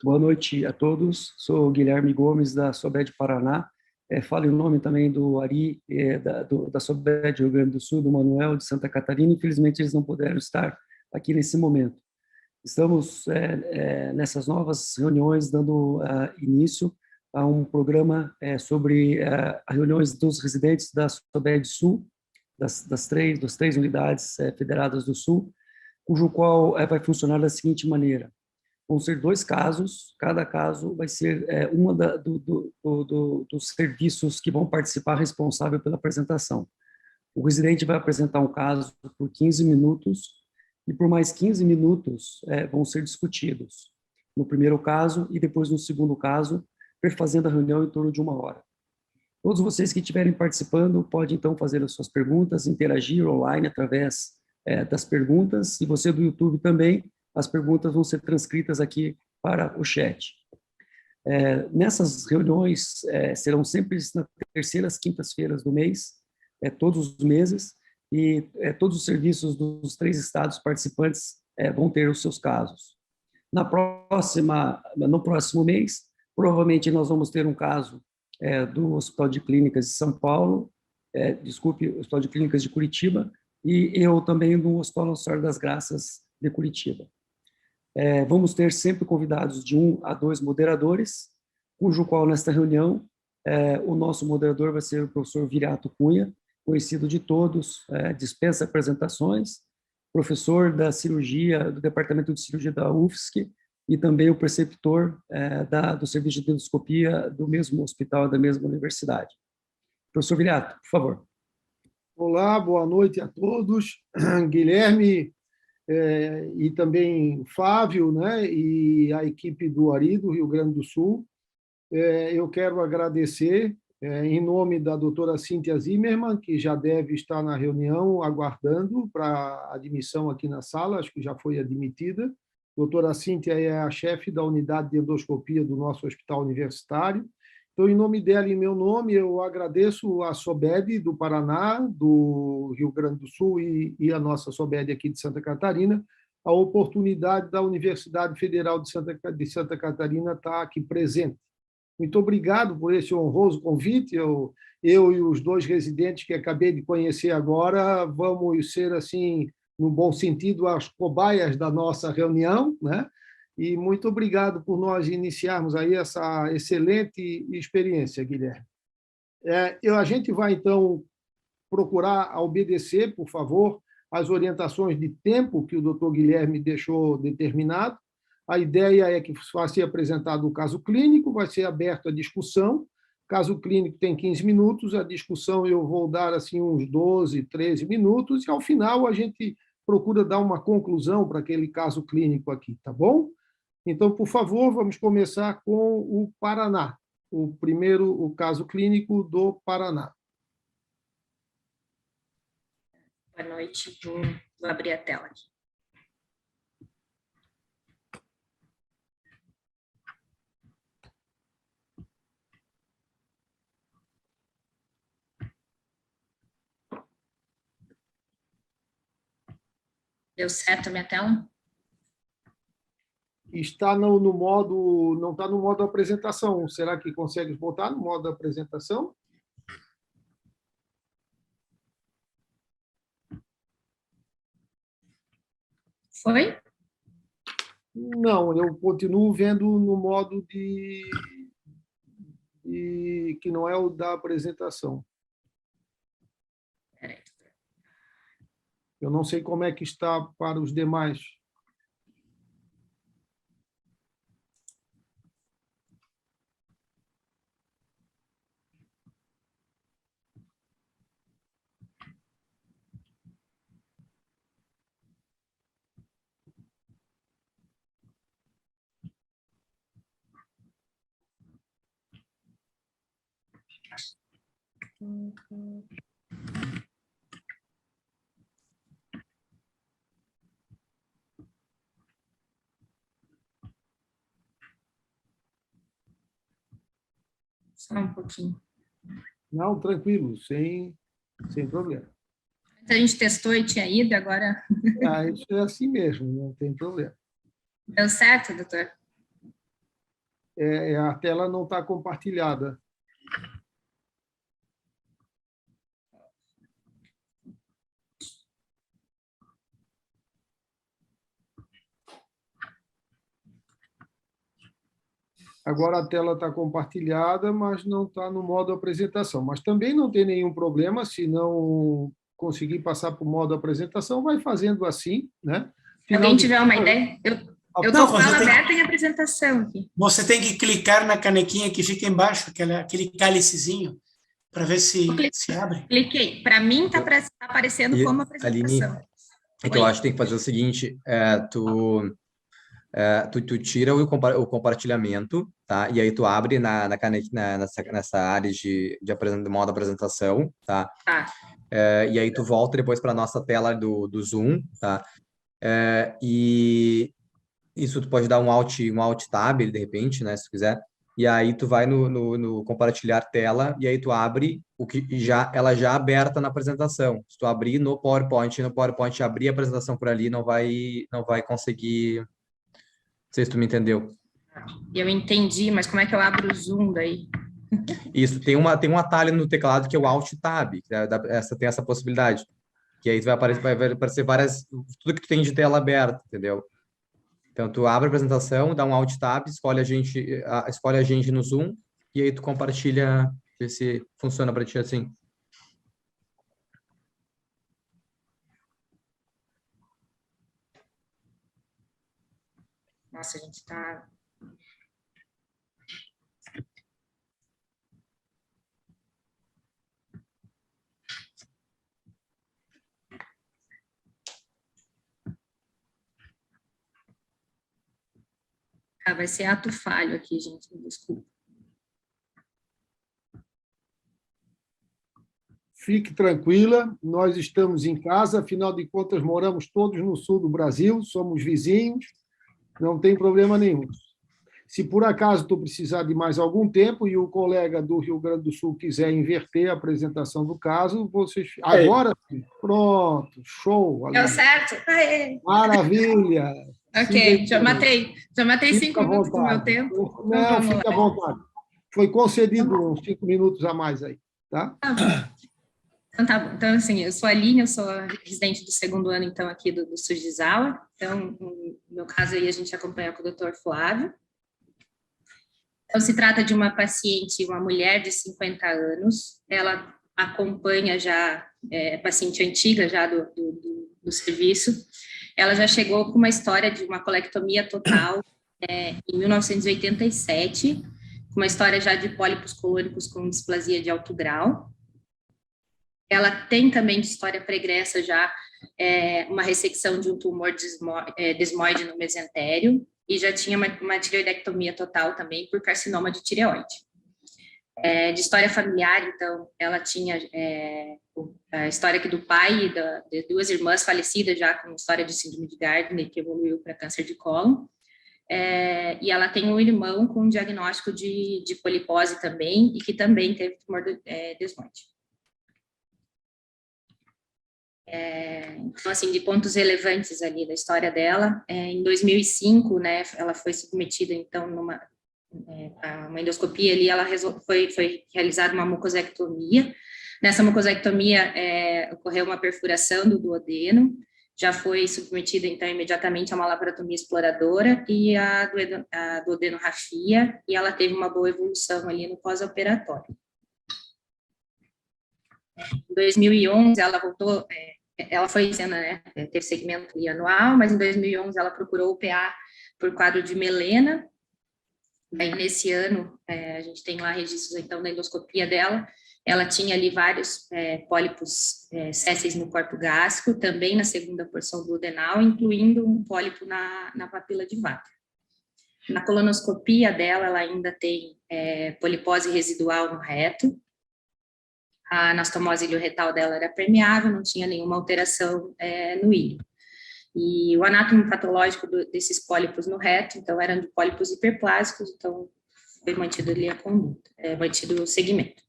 Boa noite a todos. Sou Guilherme Gomes, da Sobed Paraná. Falo em nome também do Ari, da Sobed Rio Grande do Sul, do Manuel, de Santa Catarina. Infelizmente, eles não puderam estar aqui nesse momento. Estamos nessas novas reuniões dando início a um programa sobre as reuniões dos residentes da Sobed Sul, das três unidades federadas do Sul, cujo qual vai funcionar da seguinte maneira. Vão ser 2 casos, cada caso vai ser uma dos serviços que vão participar responsável pela apresentação. O residente vai apresentar um caso por 15 minutos e por mais 15 minutos vão ser discutidos. No primeiro caso e depois no segundo caso, fazendo a reunião em torno de 1 hora. Todos vocês que estiverem participando podem então fazer as suas perguntas, interagir online através das perguntas, e você do YouTube também. As perguntas vão ser transcritas aqui para o chat. Nessas reuniões, serão sempre nas terceiras quintas-feiras do mês, todos os meses, e todos os serviços dos 3 estados participantes vão ter os seus casos. No próximo mês, provavelmente nós vamos ter um caso do Hospital de Clínicas de São Paulo, Hospital de Clínicas de Curitiba, e eu também no Hospital Nossa Senhora das Graças de Curitiba. Vamos ter sempre convidados de 1 a 2 moderadores, cujo qual, nesta reunião, o nosso moderador vai ser o professor Viriato Cunha, conhecido de todos, dispensa apresentações, professor da cirurgia, do Departamento de Cirurgia da UFSC, e também o preceptor do Serviço de Endoscopia do mesmo hospital, da mesma universidade. Professor Viriato, por favor. Olá, boa noite a todos. Guilherme, e também Flávio, né, e a equipe do Ari, do Rio Grande do Sul. Eu quero agradecer, em nome da doutora Cíntia Zimmermann, que já deve estar na reunião, aguardando para admissão aqui na sala, acho que já foi admitida. A doutora Cíntia é a chefe da unidade de endoscopia do nosso hospital universitário. Então, em nome dela e em meu nome, eu agradeço a Sobed do Paraná, do Rio Grande do Sul e a nossa Sobed aqui de Santa Catarina, a oportunidade da Universidade Federal de Santa Catarina estar aqui presente. Muito obrigado por esse honroso convite. Eu e os 2 residentes que acabei de conhecer agora vamos ser, assim, no bom sentido, as cobaias da nossa reunião, né? E muito obrigado por nós iniciarmos aí essa excelente experiência, Guilherme. A gente vai, então, procurar obedecer, por favor, as orientações de tempo que o doutor Guilherme deixou determinado. A ideia é que vai ser apresentado o caso clínico, vai ser aberto a discussão. O caso clínico tem 15 minutos, a discussão eu vou dar assim, uns 12, 13 minutos, e, ao final, a gente procura dar uma conclusão para aquele caso clínico aqui, tá bom? Então, por favor, vamos começar com o Paraná, o caso clínico do Paraná. Boa noite, vou abrir a tela aqui. Deu certo a minha tela? Está no modo, não está no modo apresentação. Será que consegue botar no modo apresentação? Foi? Não, eu continuo vendo no modo que não é o da apresentação. Peraí. Eu não sei como é que está para os demais. Só um pouquinho. Não, tranquilo, sem problema. A gente testou e tinha ido, agora... Isso é assim mesmo, não tem problema. Deu certo, doutor? a tela não está compartilhada. Agora a tela está compartilhada, mas não está no modo apresentação. Mas também não tem nenhum problema, se não conseguir passar para o modo apresentação, vai fazendo assim, né? Se alguém tiver uma ideia, eu estou com a tela aberta em apresentação aqui. Você tem que clicar na canequinha que fica embaixo, aquele cálicezinho, para ver se abre. Cliquei. Para mim está aparecendo como apresentação. Aline, é que eu acho que tem que fazer o seguinte, tu tira o compartilhamento, tá? E aí tu abre nessa área de modo apresentação, tá? Tá. E aí tu volta depois para a nossa tela do Zoom, tá? E isso tu pode dar um Alt Tab, de repente, né? Se tu quiser. E aí tu vai no compartilhar tela e aí tu abre ela já aberta na apresentação. Se tu abrir no PowerPoint abrir a apresentação por ali, não vai conseguir. Não sei se tu me entendeu. Eu entendi, mas como é que eu abro o Zoom daí? Isso, tem um atalho no teclado que é o Alt Tab, tem essa possibilidade. Que aí vai aparecer tudo que tu tem de tela aberta, entendeu? Então, tu abre a apresentação, dá um Alt Tab, escolhe a gente no Zoom, e aí tu compartilha, vê se funciona para ti assim. Nossa, a gente está... vai ser ato falho aqui, gente, desculpa. Fique tranquila, nós estamos em casa, afinal de contas, moramos todos no sul do Brasil, somos vizinhos, não tem problema nenhum. Se por acaso tu precisar de mais algum tempo e o colega do Rio Grande do Sul quiser inverter a apresentação do caso, vocês... Agora, pronto, show. Deu certo? Aê. Maravilha. Ok, já matei 5 minutos do meu tempo. Não, fica à vontade. Foi concedido uns 5 minutos a mais aí, tá? Então, tá bom. Então, assim, eu sou a Aline, eu sou a residente do segundo ano, então, aqui do Sujizawa. Então, no meu caso aí, a gente acompanha com o Dr. Flávio. Então, se trata de uma paciente, uma mulher de 50 anos. Ela acompanha já, paciente antiga já do serviço. Ela já chegou com uma história de uma colectomia total em 1987, com uma história já de pólipos colônicos com displasia de alto grau. Ela tem também de história pregressa já uma ressecção de um tumor desmoide no mesentério e já tinha uma tireoidectomia total também por carcinoma de tireoide. De história familiar, então, ela tinha a história aqui do pai e de 2 irmãs falecidas já com história de síndrome de Gardner, que evoluiu para câncer de cólon. E ela tem um irmão com diagnóstico de polipose também e que também teve tumor desmoide. Então, assim, de pontos relevantes ali da história dela, em 2005, né, ela foi submetida, então, a uma endoscopia ali, ela foi realizada uma mucosectomia. Nessa mucosectomia, ocorreu uma perfuração do duodeno, já foi submetida, então, imediatamente a uma laparotomia exploradora e a duodenorrafia, e ela teve uma boa evolução ali no pós-operatório. Em 2011, ela voltou, ela foi sendo, né, teve segmento anual, mas em 2011 ela procurou o PA por quadro de melena. Daí, nesse ano, a gente tem lá registros, então, da endoscopia dela. Ela tinha ali vários pólipos sésseis no corpo gástrico, também na segunda porção do adenal, incluindo um pólipo na papila de Vater. Na colonoscopia dela, ela ainda tem polipose residual no reto. A anastomose ilioretal dela era permeável, não tinha nenhuma alteração no ilho. E o anátomo patológico desses pólipos no reto, então, eram de pólipos hiperplásicos, então, foi mantido ali a conduta, mantido o segmento.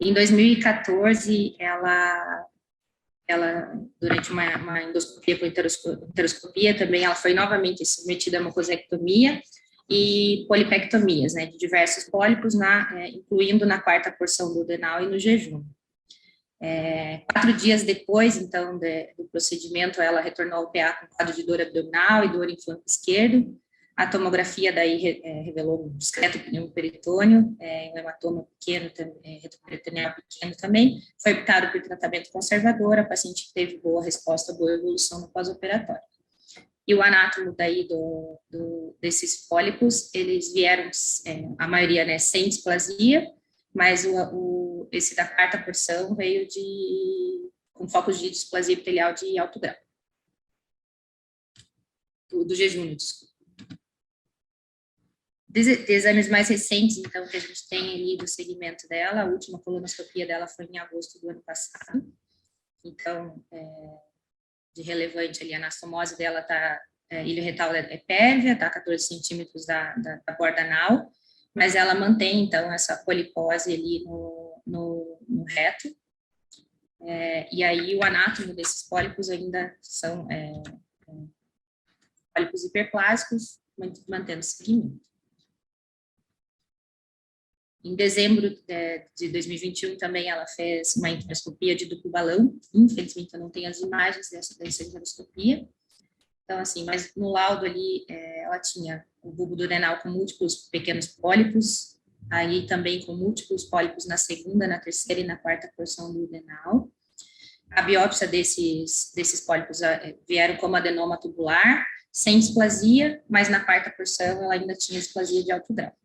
Em 2014, ela durante uma endoscopia com enteroscopia, também ela foi novamente submetida a mucosectomia, e polipectomias, né, de diversos pólipos, incluindo na quarta porção duodenal e no jejum. 4 dias depois, então, do procedimento, ela retornou ao PA com quadro de dor abdominal e dor em flanco esquerdo. A tomografia daí revelou um discreto peritônio, um hematoma pequeno, retroperitoneal pequeno também. Foi optado por tratamento conservador, a paciente teve boa resposta, boa evolução no pós-operatório. E o anátomo daí desses pólipos, eles vieram, a maioria, né, sem displasia, mas esse da quarta porção veio com focos de displasia epitelial de alto grau. Do jejum, desculpa. De exames mais recentes, então, que a gente tem ali do segmento dela, a última colonoscopia dela foi em agosto do ano passado. Então, de relevante ali, a anastomose dela ilho retal é pérvia, tá 14 centímetros da borda anal, mas ela mantém, então, essa polipose ali no reto. E aí, o anátomo desses pólipos ainda são pólipos hiperplásicos, mantendo segmento. Em dezembro de 2021, também ela fez uma enteroscopia de duplo balão. Infelizmente, eu não tenho as imagens dessa enteroscopia. Então, assim, mas no laudo ali, ela tinha o bulbo duodenal com múltiplos pequenos pólipos, aí também com múltiplos pólipos na segunda, na terceira e na quarta porção duodenal. A biópsia desses pólipos vieram como adenoma tubular, sem displasia, mas na quarta porção ela ainda tinha displasia de alto grau.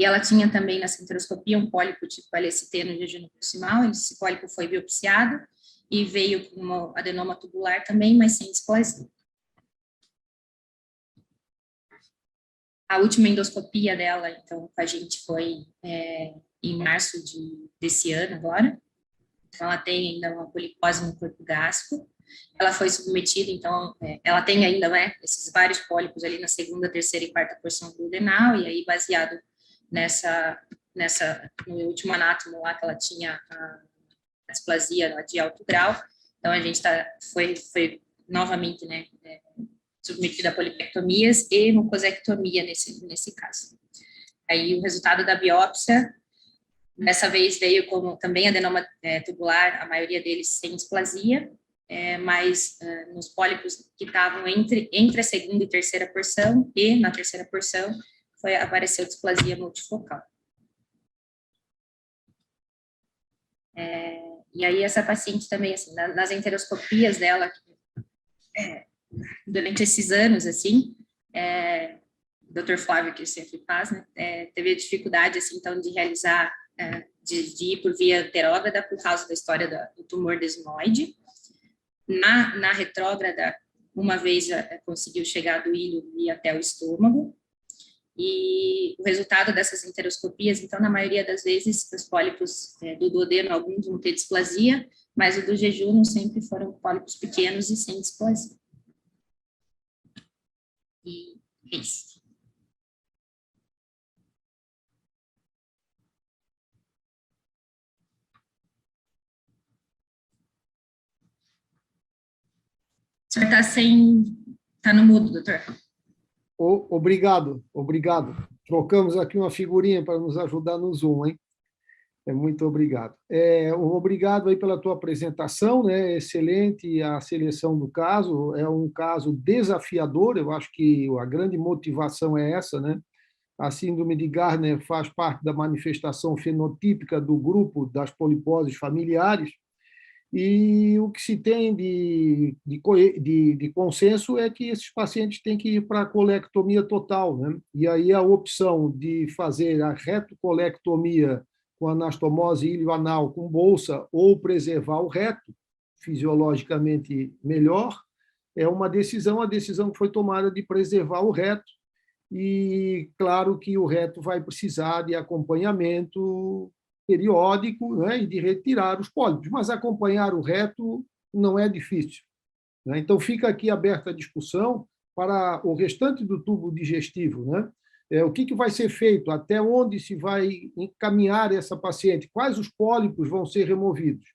E ela tinha também nessa enteroscopia um pólipo tipo LST no jejum proximal. Esse pólipo foi biopsiado e veio com uma adenoma tubular também, mas sem displasia. A última endoscopia dela, então, com a gente foi em março desse ano agora. Então, ela tem ainda uma polipose no corpo gástrico. Ela foi submetida, então, ela tem ainda, né, esses vários pólipos ali na segunda, terceira e quarta porção duodenal, e aí, baseado no último anátomo lá, que ela tinha a displasia de alto grau, então a gente foi novamente, né, submetida a polipectomias e mucosectomia nesse caso. Aí o resultado da biópsia, dessa vez veio como também adenoma tubular, a maioria deles sem displasia, mas nos pólipos que estavam entre a segunda e terceira porção, e na terceira porção, apareceu displasia multifocal. E aí essa paciente também, assim, nas enteroscopias dela, durante esses anos, assim, o Dr. Flávio, que sempre faz, né, teve dificuldade, assim, então, de realizar, de ir por via anterógrada por causa da história do tumor desmoide. Na retrógrada, uma vez conseguiu chegar do ilho e até o estômago. E o resultado dessas enteroscopias, então, na maioria das vezes, os pólipos do duodeno, alguns vão ter displasia, mas o do jejum sempre foram pólipos pequenos e sem displasia. E é isso. O senhor está no mudo, doutor. Obrigado. Trocamos aqui uma figurinha para nos ajudar no Zoom, hein? Muito obrigado. Obrigado aí pela tua apresentação, né? Excelente a seleção do caso. É um caso desafiador, eu acho que a grande motivação é essa, né? A síndrome de Gardner faz parte da manifestação fenotípica do grupo das poliposes familiares, e o que se tem de consenso é que esses pacientes têm que ir para a colectomia total, né? E aí a opção de fazer a retocolectomia com anastomose ilioanal com bolsa ou preservar o reto, fisiologicamente melhor, é uma decisão, a decisão que foi tomada de preservar o reto, e claro que o reto vai precisar de acompanhamento periódico, né, e de retirar os pólipos, mas acompanhar o reto não é difícil, né? Então, fica aqui aberta a discussão para o restante do tubo digestivo, né? O que vai ser feito, até onde se vai encaminhar essa paciente, quais os pólipos vão ser removidos.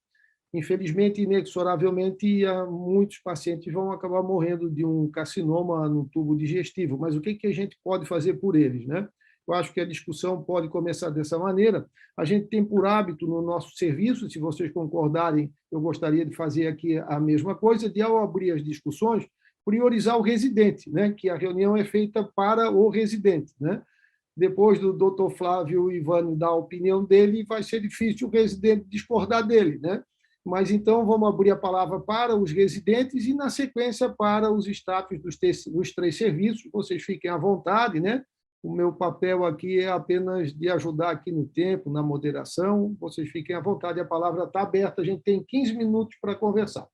infelizmente, inexoravelmente, muitos pacientes vão acabar morrendo de um carcinoma no tubo digestivo. Mas o que a gente pode fazer por eles, né? Eu acho que a discussão pode começar dessa maneira. A gente tem por hábito no nosso serviço, se vocês concordarem, eu gostaria de fazer aqui a mesma coisa, de, ao abrir as discussões, priorizar o residente, né? Que a reunião é feita para o residente, né? Depois do Dr. Flávio Ivani dar a opinião dele, vai ser difícil o residente discordar dele, né? Mas então vamos abrir a palavra para os residentes e, na sequência, para os staffs dos 3 serviços. Vocês fiquem à vontade, né? O meu papel aqui é apenas de ajudar aqui no tempo, na moderação. Vocês fiquem à vontade, a palavra está aberta. A gente tem 15 minutos para conversar.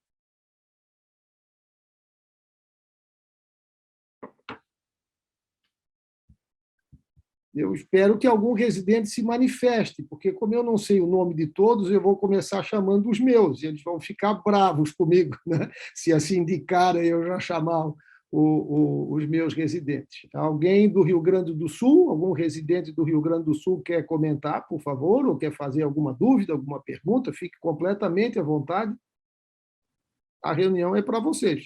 Eu espero que algum residente se manifeste, porque, como eu não sei o nome de todos, eu vou começar chamando os meus, e eles vão ficar bravos comigo, né? Se assim de cara eu já chamar os meus residentes. Alguém do Rio Grande do Sul, algum residente do Rio Grande do Sul quer comentar, por favor, ou quer fazer alguma dúvida, alguma pergunta? Fique completamente à vontade. A reunião é para vocês.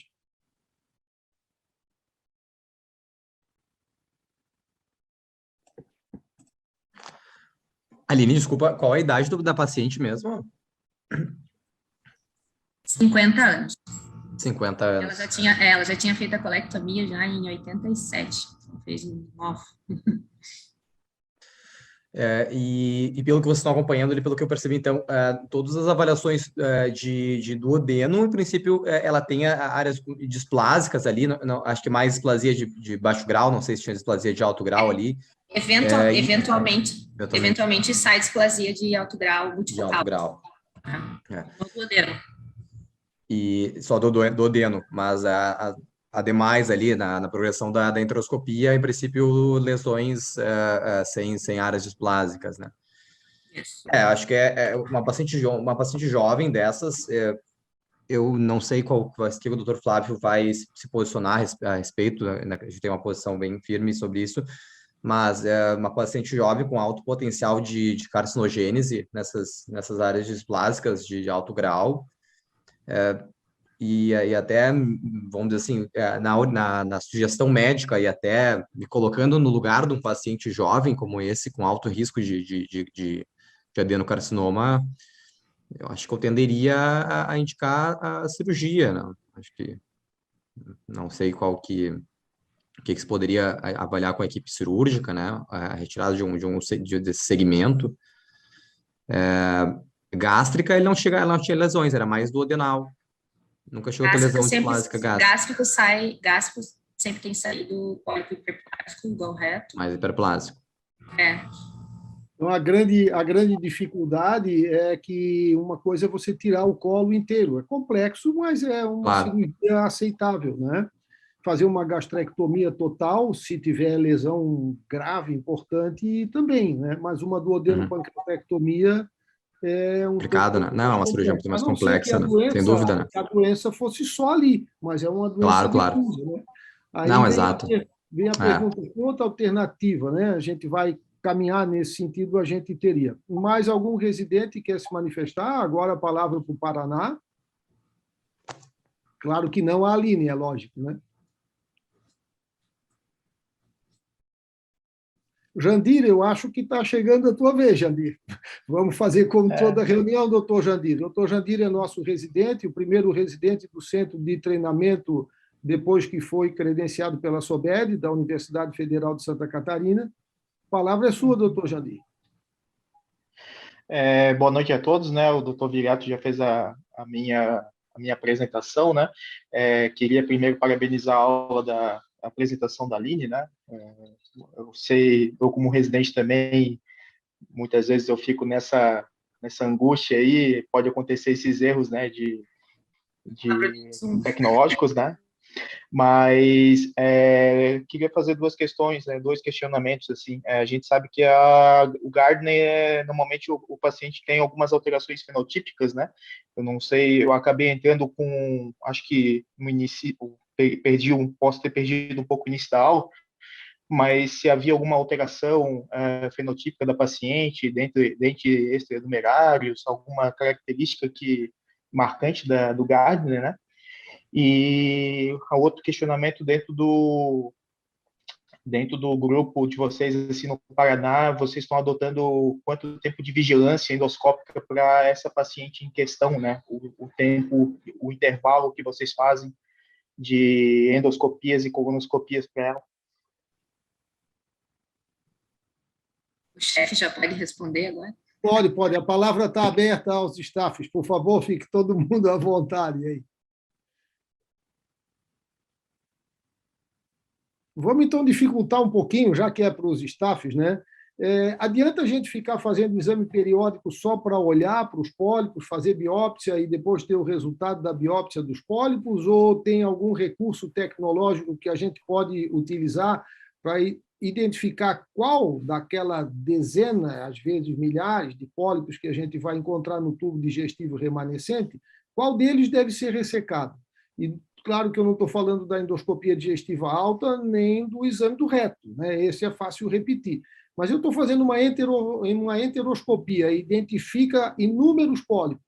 Aline, desculpa, qual a idade da paciente mesmo? 50 anos. 50 anos. Ela já tinha feito a colectomia já em 87. Fez em 9. E pelo que vocês estão acompanhando ali, pelo que eu percebi, então, todas as avaliações de duodeno, em princípio, ela tem áreas displásicas ali, acho que mais displasia de baixo grau, não sei se tinha displasia de alto grau ali. Eventualmente sai displasia de alto grau, multifocal. De alto grau. No duodeno. E só do duodeno, mas ademais ali na progressão da enteroscopia, em princípio, lesões sem áreas displásicas, né? Isso. Acho que é uma paciente jovem dessas, eu não sei que o Dr. Flávio vai se posicionar a respeito, né? A gente tem uma posição bem firme sobre isso, mas é uma paciente jovem com alto potencial de carcinogênese nessas áreas displásicas de alto grau, e até, vamos dizer assim, na sugestão médica e até me colocando no lugar de um paciente jovem como esse, com alto risco de adenocarcinoma, eu acho que eu tenderia a indicar a cirurgia, né? Acho que não sei o que se poderia avaliar com a equipe cirúrgica, né? A retirada desse segmento. Gástrica, ela não tinha lesões, era mais duodenal. Nunca chegou a ter lesão displásica gástrica. Gástrico sempre tem saído pólipo hiperplástico, igual reto. Mais hiperplástico. Então, a grande dificuldade é que uma coisa é você tirar o colo inteiro. É complexo, mas é uma cirurgia aceitável, né? Fazer uma gastrectomia total, se tiver lesão grave, importante, também, né? Mas uma duodenopancreatectomia é complicado, né? Não, é uma cirurgia muito mais complexa, né? Sem dúvida, né? Que a doença fosse só ali, mas é uma doença difusa, né? Aí não, exato. Vem a pergunta, outra alternativa, né? A gente vai caminhar nesse sentido, a gente teria. Mais algum residente quer se manifestar? Agora a palavra para o Paraná. Claro que não a Aline, é lógico, né? Jandir, eu acho que está chegando a tua vez, Jandir. Vamos fazer como toda reunião, doutor Jandir. Doutor Jandir é nosso residente, o primeiro residente do Centro de Treinamento, depois que foi credenciado pela SOBED, da Universidade Federal de Santa Catarina. A palavra é sua, doutor Jandir. Boa noite a todos, né? O doutor Viriato já fez a minha apresentação, né? Queria primeiro parabenizar a aula da apresentação da Aline, né? Eu como residente também, muitas vezes eu fico nessa angústia aí, pode acontecer esses erros, né, de tecnológicos, né? Mas queria fazer duas questões, né, dois questionamentos, assim. A gente sabe que o Gardner, normalmente o paciente tem algumas alterações fenotípicas, né? Eu não sei, eu acabei entrando com, acho que no início, posso ter perdido um pouco o início da aula, mas se havia alguma alteração fenotípica da paciente dentre extranumerários, alguma característica que marcante do Gardner, né? E outro questionamento dentro do grupo de vocês, assim, no Paraná, vocês estão adotando quanto tempo de vigilância endoscópica para essa paciente em questão, né? O tempo, o intervalo que vocês fazem de endoscopias e colonoscopias para ela? O chefe já pode responder agora? Pode. A palavra está aberta aos staffs. Por favor, fique todo mundo à vontade aí. Vamos, então, dificultar um pouquinho, já que é para os staffs, né? Adianta a gente ficar fazendo exame periódico só para olhar para os pólipos, fazer biópsia e depois ter o resultado da biópsia dos pólipos, ou tem algum recurso tecnológico que a gente pode utilizar para identificar qual daquela dezena, às vezes milhares de pólipos que a gente vai encontrar no tubo digestivo remanescente, qual deles deve ser ressecado? E claro que eu não estou falando da endoscopia digestiva alta nem do exame do reto, né? Esse é fácil repetir. Mas eu estou fazendo uma enteroscopia, identifica inúmeros pólipos.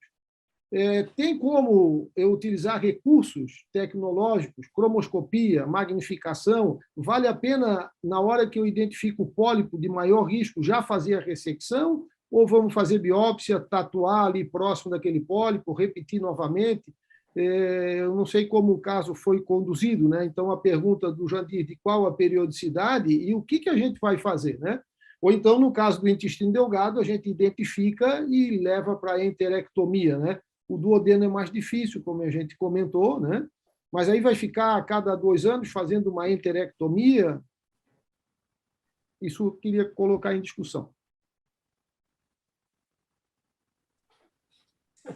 Tem como eu utilizar recursos tecnológicos, cromoscopia, magnificação? Vale a pena, na hora que eu identifico o pólipo de maior risco, já fazer a ressecção? Ou vamos fazer biópsia, tatuar ali próximo daquele pólipo, repetir novamente? Eu não sei como o caso foi conduzido, né? Então, a pergunta do Jandir de qual a periodicidade e o que a gente vai fazer, né? Ou então, no caso do intestino delgado, a gente identifica e leva para a enterectomia, né? O duodeno é mais difícil, como a gente comentou, né? Mas aí vai ficar a cada 2 anos fazendo uma enterectomia. Isso eu queria colocar em discussão.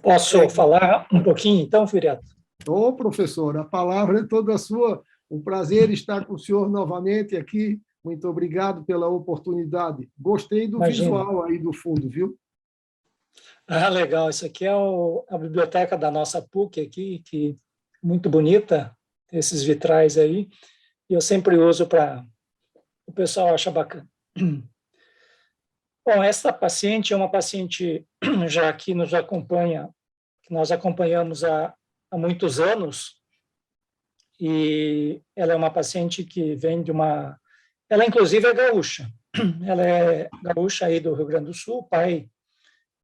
Posso falar um pouquinho, então, Furiato? Ô, professor, a palavra é toda sua. Um prazer estar com o senhor novamente aqui. Muito obrigado pela oportunidade. Gostei do visual aí do fundo, viu? Ah, legal. Isso aqui é a biblioteca da nossa PUC aqui, que muito bonita, esses vitrais aí. E eu sempre uso para o pessoal acha bacana. Bom, essa paciente é uma paciente já que nos acompanha, que nós acompanhamos há muitos anos, e ela é uma paciente que vem de uma... Ela, inclusive, é gaúcha. Ela é gaúcha aí do Rio Grande do Sul, o pai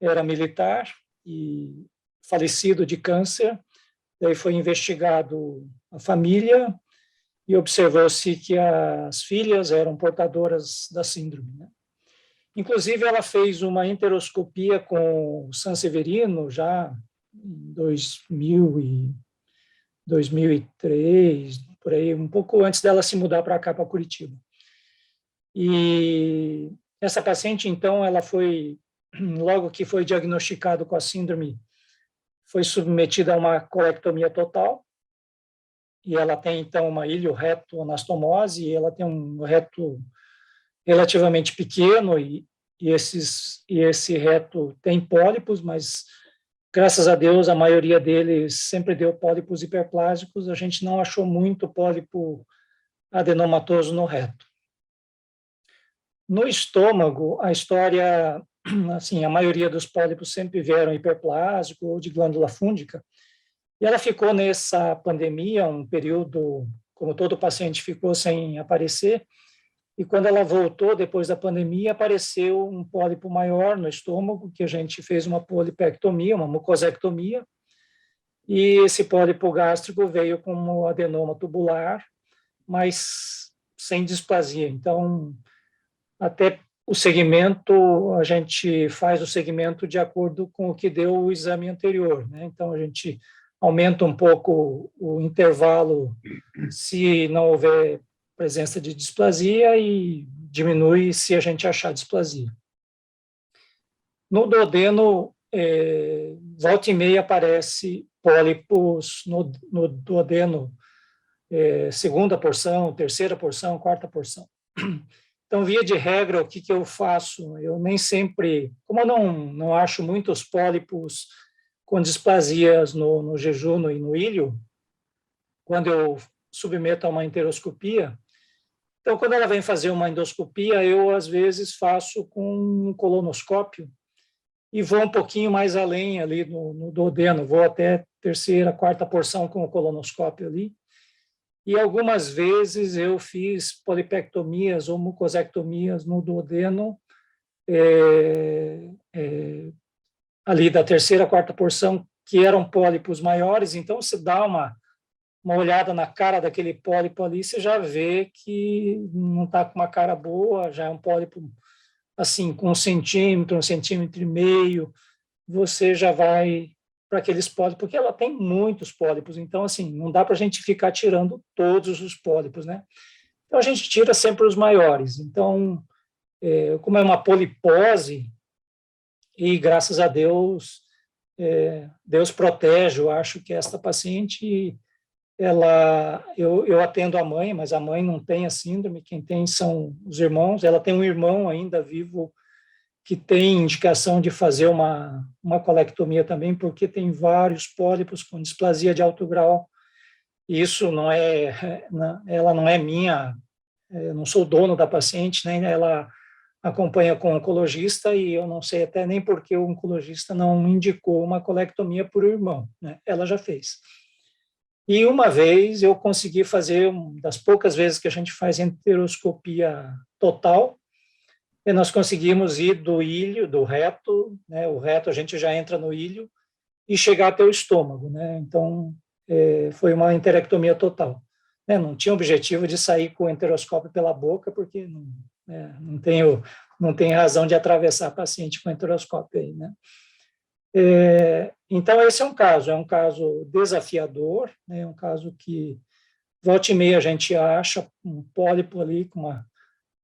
era militar e falecido de câncer, daí foi investigado a família e observou-se que as filhas eram portadoras da síndrome, né? Inclusive, ela fez uma enteroscopia com o Sanseverino já em 2003, por aí, um pouco antes dela se mudar para cá, para Curitiba. E essa paciente, então, ela foi, logo que foi diagnosticado com a síndrome, foi submetida a uma colectomia total, e ela tem, então, uma ilio-reto-anastomose, e ela tem um reto relativamente pequeno, e esse reto tem pólipos, mas, graças a Deus, a maioria deles sempre deu pólipos hiperplásicos, a gente não achou muito pólipo adenomatoso no reto. No estômago, a história, assim, a maioria dos pólipos sempre vieram hiperplásico ou de glândula fúngica, e ela ficou nessa pandemia um período, como todo paciente ficou sem aparecer, e quando ela voltou, depois da pandemia, apareceu um pólipo maior no estômago, que a gente fez uma polipectomia, uma mucosectomia, e esse pólipo gástrico veio como adenoma tubular, mas sem displasia. Então, até o segmento, a gente faz o segmento de acordo com o que deu o exame anterior, né? Então, a gente aumenta um pouco o intervalo se não houver presença de displasia e diminui se a gente achar displasia. No duodeno, volta e meia aparece pólipos no duodeno, segunda porção, terceira porção, quarta porção. Então, via de regra, o que eu faço? Eu nem sempre, como eu não acho muitos pólipos com displasias no jejuno e no ilho, quando eu submeto a uma enteroscopia, então, quando ela vem fazer uma endoscopia, eu, às vezes, faço com um colonoscópio, e vou um pouquinho mais além ali no duodeno, vou até terceira, quarta porção com o colonoscópio ali. E algumas vezes eu fiz polipectomias ou mucosectomias no duodeno, ali da terceira, quarta porção, que eram pólipos maiores. Então, você dá uma olhada na cara daquele pólipo ali, você já vê que não está com uma cara boa, já é um pólipo assim, com 1 centímetro, 1,5 centímetros, você já vai para aqueles pólipos, porque ela tem muitos pólipos, então, assim, não dá para a gente ficar tirando todos os pólipos, né? Então, a gente tira sempre os maiores. Então, como é uma polipose, e graças a Deus, Deus protege, eu acho que esta paciente, eu atendo a mãe, mas a mãe não tem a síndrome, quem tem são os irmãos, ela tem um irmão ainda vivo que tem indicação de fazer uma colectomia também, porque tem vários pólipos com displasia de alto grau. Isso não ela não é minha, eu não sou dono da paciente, né? Ela acompanha com o oncologista e eu não sei até nem porque o oncologista não indicou uma colectomia por irmão, né? Ela já fez. E uma vez eu consegui fazer, das poucas vezes que a gente faz enteroscopia total, e nós conseguimos ir do ilho, do reto, né? O reto a gente já entra no ilho, e chegar até o estômago, né? Então, foi uma enterectomia total. Né? Não tinha objetivo de sair com o enteroscópio pela boca, porque não tem razão de atravessar a paciente com enteroscópio aí, né? Então, esse é um caso desafiador, né? Um caso que, volta e meia, a gente acha um pólipo ali com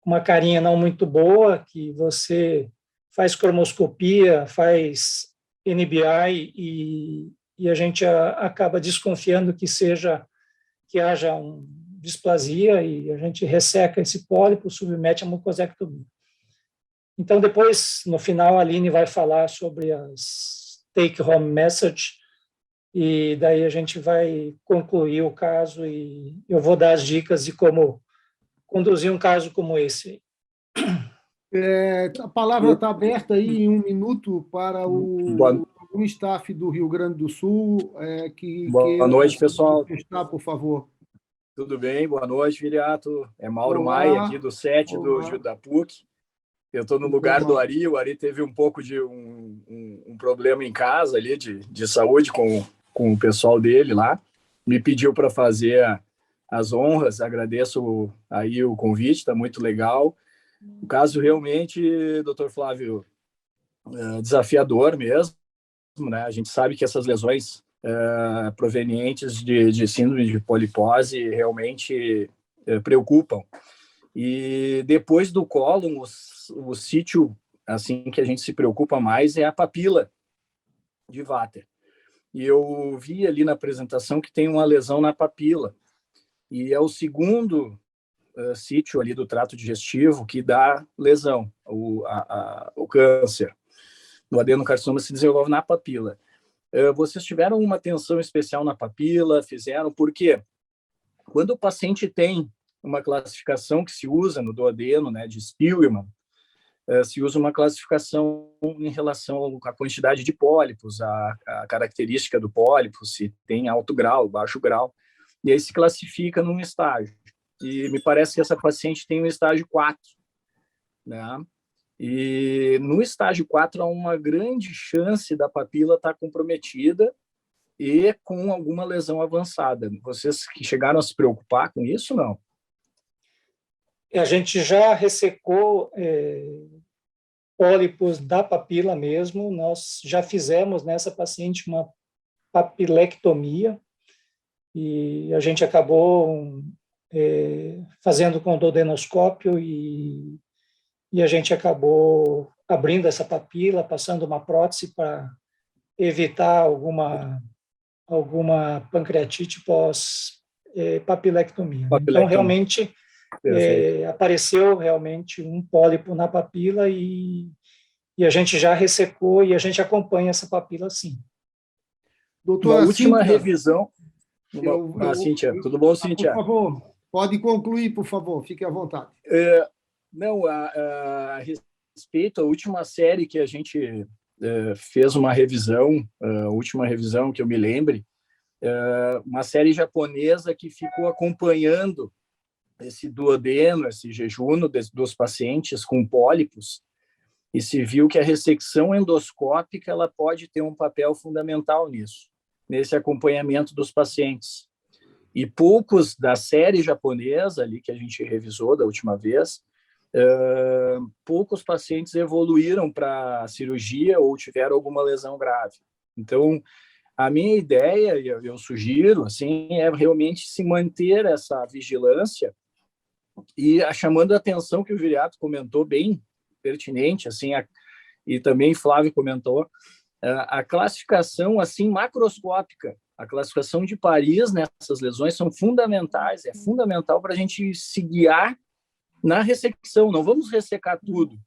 uma carinha não muito boa, que você faz cromoscopia, faz NBI e a gente acaba desconfiando que haja uma displasia e a gente resseca esse pólipo, submete a mucosectomia. Então, depois, no final, a Aline vai falar sobre as take-home message e daí a gente vai concluir o caso e eu vou dar as dicas de como conduzir um caso como esse. A palavra está aberta aí em 1 minuto para o staff do Rio Grande do Sul. Boa noite, pessoal. Por favor. Tudo bem? Boa noite, Viriato. É Mauro Olá. Maia, aqui do SET da PUC. Eu estou no lugar do Ari. O Ari teve um pouco de um problema em casa ali de saúde com o pessoal dele lá. Me pediu para fazer as honras. Agradeço aí o convite, está muito legal. O caso realmente, doutor Flávio, desafiador mesmo, né? A gente sabe que essas lesões provenientes de síndrome de polipose realmente preocupam. E depois do cólon, o sítio assim que a gente se preocupa mais é a papila de Vater. E eu vi ali na apresentação que tem uma lesão na papila. E é o segundo sítio ali do trato digestivo que dá lesão, o câncer. O adenocarcinoma se desenvolve na papila. Vocês tiveram uma atenção especial na papila? Fizeram? Por quê? Quando o paciente tem uma classificação que se usa no duodeno, né, de Spielman, se usa uma classificação em relação à quantidade de pólipos, a característica do pólipo, se tem alto grau, baixo grau, e aí se classifica num estágio. E me parece que essa paciente tem um estágio 4, né? E no estágio 4 há uma grande chance da papila estar comprometida e com alguma lesão avançada. Vocês que chegaram a se preocupar com isso, não? A gente já ressecou pólipos da papila mesmo, nós já fizemos nessa paciente uma papilectomia e a gente acabou fazendo com o duodenoscópio e a gente acabou abrindo essa papila, passando uma prótese para evitar alguma pancreatite pós-papilectomia. Então, realmente, apareceu realmente um pólipo na papila e a gente já ressecou e a gente acompanha essa papila, sim. Doutora, uma última Cíntia, revisão. Cíntia, tudo bom, Cíntia? Por favor, pode concluir, por favor, fique à vontade. Não, a respeito, a última série que a gente fez uma revisão, a última revisão que eu me lembre, uma série japonesa que ficou acompanhando esse duodeno, esse jejum dos pacientes com pólipos, e se viu que a ressecção endoscópica ela pode ter um papel fundamental nisso, nesse acompanhamento dos pacientes. E poucos da série japonesa ali que a gente revisou da última vez, poucos pacientes evoluíram para cirurgia ou tiveram alguma lesão grave. Então, a minha ideia, eu sugiro, assim, é realmente se manter essa vigilância e chamando a atenção que o Viriato comentou bem pertinente, assim, e também Flávio comentou, a classificação assim macroscópica, a classificação de Paris nessas lesões são fundamentais, é fundamental para a gente se guiar na ressecção. Não vamos ressecar tudo,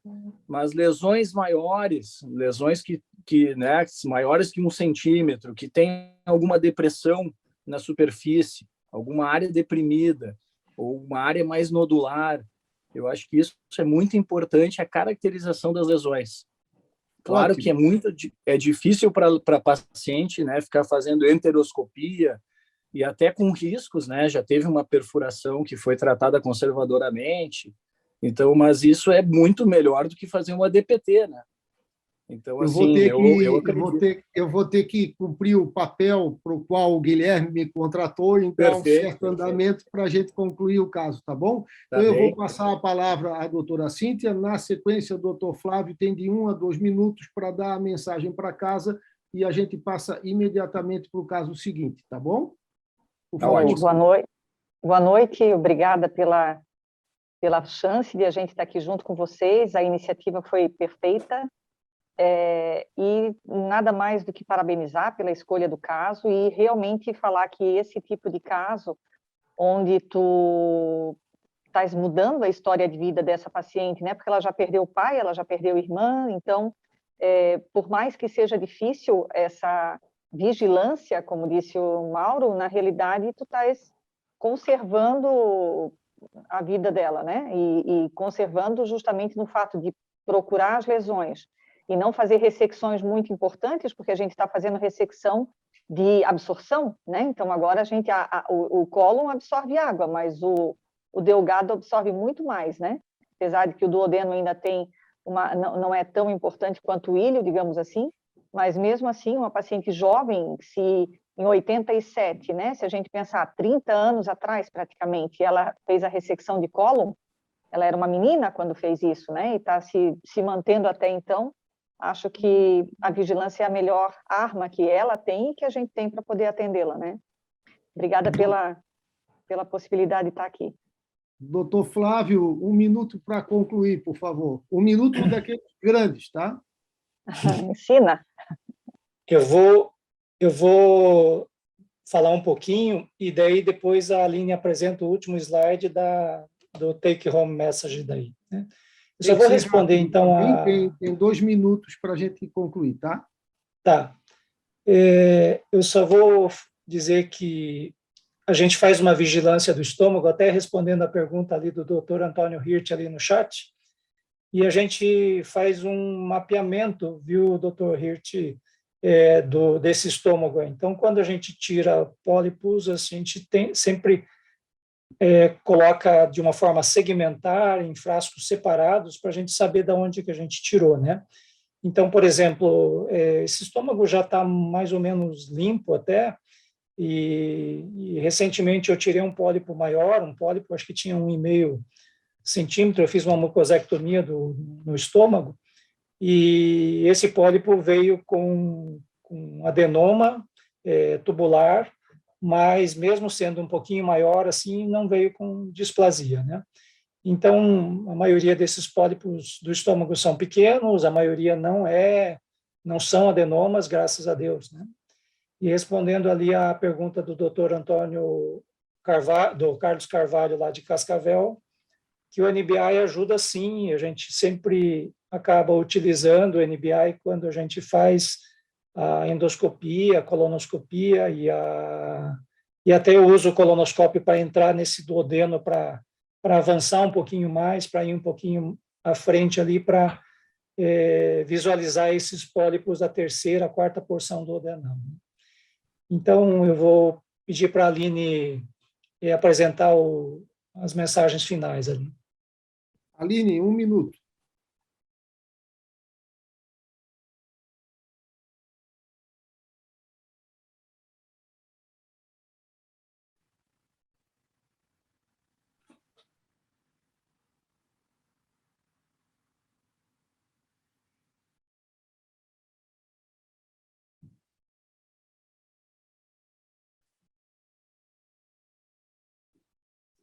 mas lesões maiores, lesões que né, maiores que 1 centímetro, que tem alguma depressão na superfície, alguma área deprimida, ou uma área mais nodular, eu acho que isso é muito importante, a caracterização das lesões. Claro Ótimo. que é difícil para paciente, né, ficar fazendo enteroscopia e até com riscos, né? Já teve uma perfuração que foi tratada conservadoramente. Então, mas isso é muito melhor do que fazer uma DPT, né? Então, assim, eu vou ter que cumprir o papel para o qual o Guilherme me contratou, então, certo andamento para a gente concluir o caso, tá bom? Então, eu vou passar a palavra à doutora Cíntia, na sequência, o doutor Flávio tem de 1 a 2 minutos para dar a mensagem para casa e a gente passa imediatamente para o caso seguinte, tá bom? Por favor. Boa noite. Boa noite, obrigada pela chance de a gente estar aqui junto com vocês, a iniciativa foi perfeita. E nada mais do que parabenizar pela escolha do caso e realmente falar que esse tipo de caso, onde tu estás mudando a história de vida dessa paciente, né? Porque ela já perdeu o pai, ela já perdeu a irmã, então, por mais que seja difícil essa vigilância, como disse o Mauro, na realidade tu estás conservando a vida dela, né? E conservando justamente no fato de procurar as lesões e não fazer ressecções muito importantes, porque a gente está fazendo ressecção de absorção, né? Então, agora o cólon absorve água, mas o delgado absorve muito mais, né? Apesar de que o duodeno ainda tem não é tão importante quanto o ilho, digamos assim, mas mesmo assim, uma paciente jovem, se em 87, né? Se a gente pensar 30 anos atrás, praticamente, ela fez a ressecção de cólon, ela era uma menina quando fez isso, né? E está se mantendo até então. Acho que a vigilância é a melhor arma que ela tem e que a gente tem para poder atendê-la, né? Obrigada pela possibilidade de estar aqui. Doutor Flávio, 1 minuto para concluir, por favor. 1 minuto daqueles grandes, tá? Ensina. Eu vou falar um pouquinho e daí depois a Aline apresenta o último slide do take home message daí, né? Eu só vou responder, então, Tem 2 minutos para a gente concluir, tá? Tá. Eu só vou dizer que a gente faz uma vigilância do estômago, até respondendo a pergunta ali do Dr. Antônio Hirt ali no chat, e a gente faz um mapeamento, viu, Dr. Hirt, desse estômago. Então, quando a gente tira pólipos, a gente sempre coloca de uma forma segmentar, em frascos separados, para a gente saber de onde que a gente tirou, né? Então, por exemplo, esse estômago já está mais ou menos limpo até, e recentemente eu tirei um pólipo maior, um pólipo acho que tinha 1,5 centímetro, eu fiz uma mucosectomia no estômago, e esse pólipo veio com adenoma tubular, mas mesmo sendo um pouquinho maior, assim, não veio com displasia, né? Então, a maioria desses pólipos do estômago são pequenos, a maioria não são adenomas, graças a Deus, né? E respondendo ali à pergunta do Dr. Antônio Carvalho, do Carlos Carvalho, lá de Cascavel, que o NBI ajuda sim, a gente sempre acaba utilizando o NBI quando a gente faz a endoscopia, a colonoscopia e até eu uso o colonoscópio para entrar nesse duodeno para avançar um pouquinho mais, para ir um pouquinho à frente ali para visualizar esses pólipos da terceira, quarta porção do adenoma. Então, eu vou pedir para a Aline apresentar as mensagens finais ali. Aline, 1 minuto.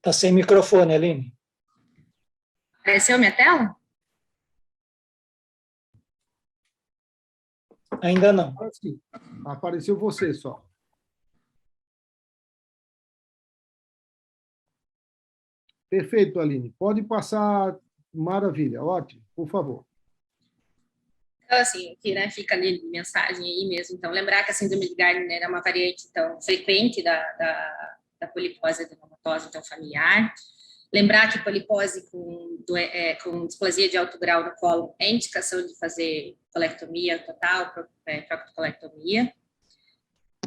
Está sem microfone, Aline. Apareceu minha tela? Ainda não. Agora sim. Apareceu você só. Perfeito, Aline. Pode passar. Maravilha, ótimo, por favor. Então, assim, que né, fica ali mensagem aí mesmo. Então, lembrar que a síndrome de Gardner é uma variante então, frequente da polipose adenomatosa então, familiar. Lembrar que polipose com displasia de alto grau no colo é indicação de fazer colectomia total, proctocolectomia.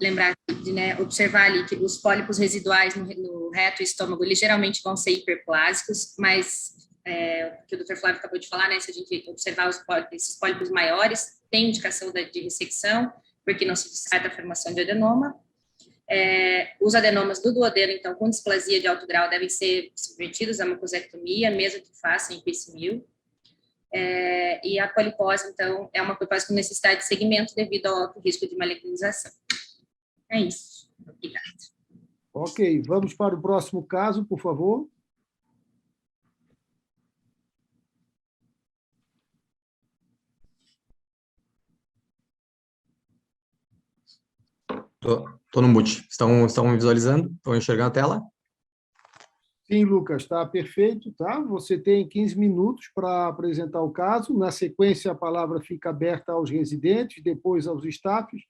Lembrar de observar ali que os pólipos residuais no reto e estômago, eles geralmente vão ser hiperplásicos, mas que o Dr. Flávio acabou de falar, né, se a gente observar esses pólipos maiores, tem indicação de ressecção, porque não se descarta a formação de adenoma. Os adenomas do duodeno, então, com displasia de alto grau, devem ser submetidos à mucosectomia, mesmo que façam em PICS-1000. E a polipose, então, é uma polipose com necessidade de segmento devido ao alto risco de maligninização. É isso. Obrigada. Ok, vamos para o próximo caso, por favor. Estou no mute. Estão visualizando? Estão enxergando a tela? Sim, Lucas, está perfeito, tá? Você tem 15 minutos para apresentar o caso. Na sequência, a palavra fica aberta aos residentes, depois aos staffs,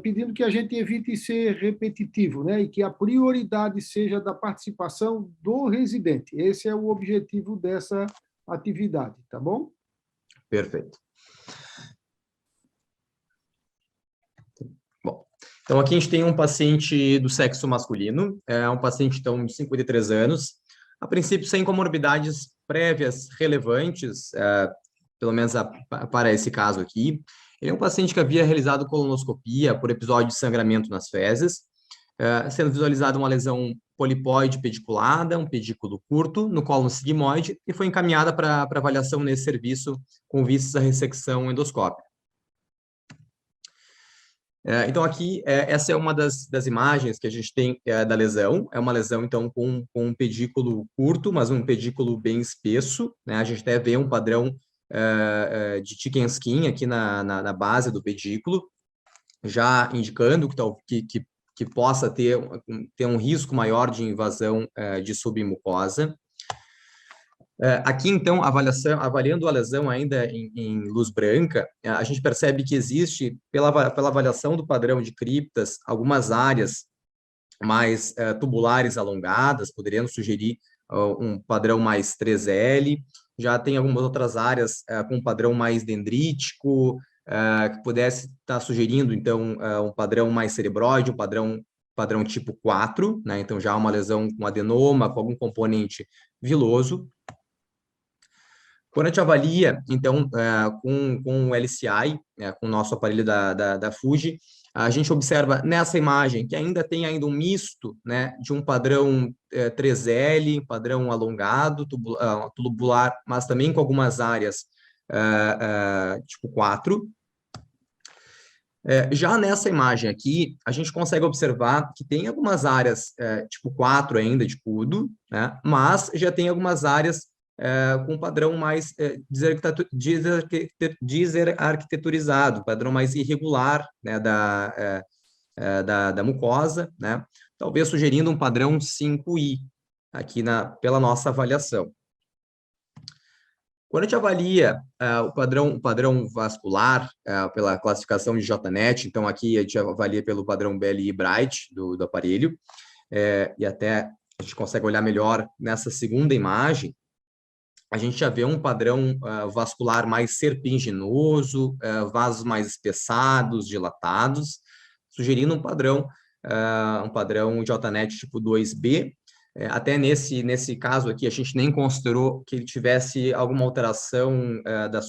pedindo que a gente evite ser repetitivo, né? E que a prioridade seja da participação do residente. Esse é o objetivo dessa atividade, tá bom? Perfeito. Bom, então aqui a gente tem um paciente do sexo masculino, é um paciente então de 53 anos, a princípio sem comorbidades prévias relevantes, pelo menos para esse caso aqui. Ele é um paciente que havia realizado colonoscopia por episódio de sangramento nas fezes, sendo visualizada uma lesão polipóide pediculada, um pedículo curto no colo sigmoide, e foi encaminhada para avaliação nesse serviço com vistas à ressecção endoscópica. Então, aqui, essa é uma das imagens que a gente tem da lesão. É uma lesão, então, com um pedículo curto, mas um pedículo bem espesso, né? A gente até vê um padrão de chicken skin aqui na base do pedículo, já indicando que possa ter um risco maior de invasão de submucosa. Aqui, então, avaliando a lesão ainda em luz branca, a gente percebe que existe, pela avaliação do padrão de criptas, algumas áreas mais tubulares alongadas, poderiam sugerir um padrão mais 3L, já tem algumas outras áreas com um padrão mais dendrítico, que pudesse estar sugerindo, então, um padrão mais cerebróide, um padrão tipo 4, né? Então, já uma lesão com adenoma, com algum componente viloso. Quando a gente avalia, então, com o LCI, com o nosso aparelho da Fuji, a gente observa nessa imagem que ainda tem um misto, né, de um padrão 3L, padrão alongado, tubular, mas também com algumas áreas tipo 4. Já nessa imagem aqui, a gente consegue observar que tem algumas áreas tipo 4 ainda de cudo, né, mas já tem algumas áreas com um padrão mais desarquitetorizado, padrão mais irregular, né, da mucosa, né, talvez sugerindo um padrão 5I aqui pela nossa avaliação. Quando a gente avalia o padrão vascular pela classificação de JNET, então aqui a gente avalia pelo padrão BLI Bright do aparelho, e até a gente consegue olhar melhor nessa segunda imagem. a gente já vê um padrão vascular mais serpinginoso, vasos mais espessados, dilatados, sugerindo um padrão JNET tipo 2B. Até nesse caso aqui, a gente nem considerou que ele tivesse alguma alteração da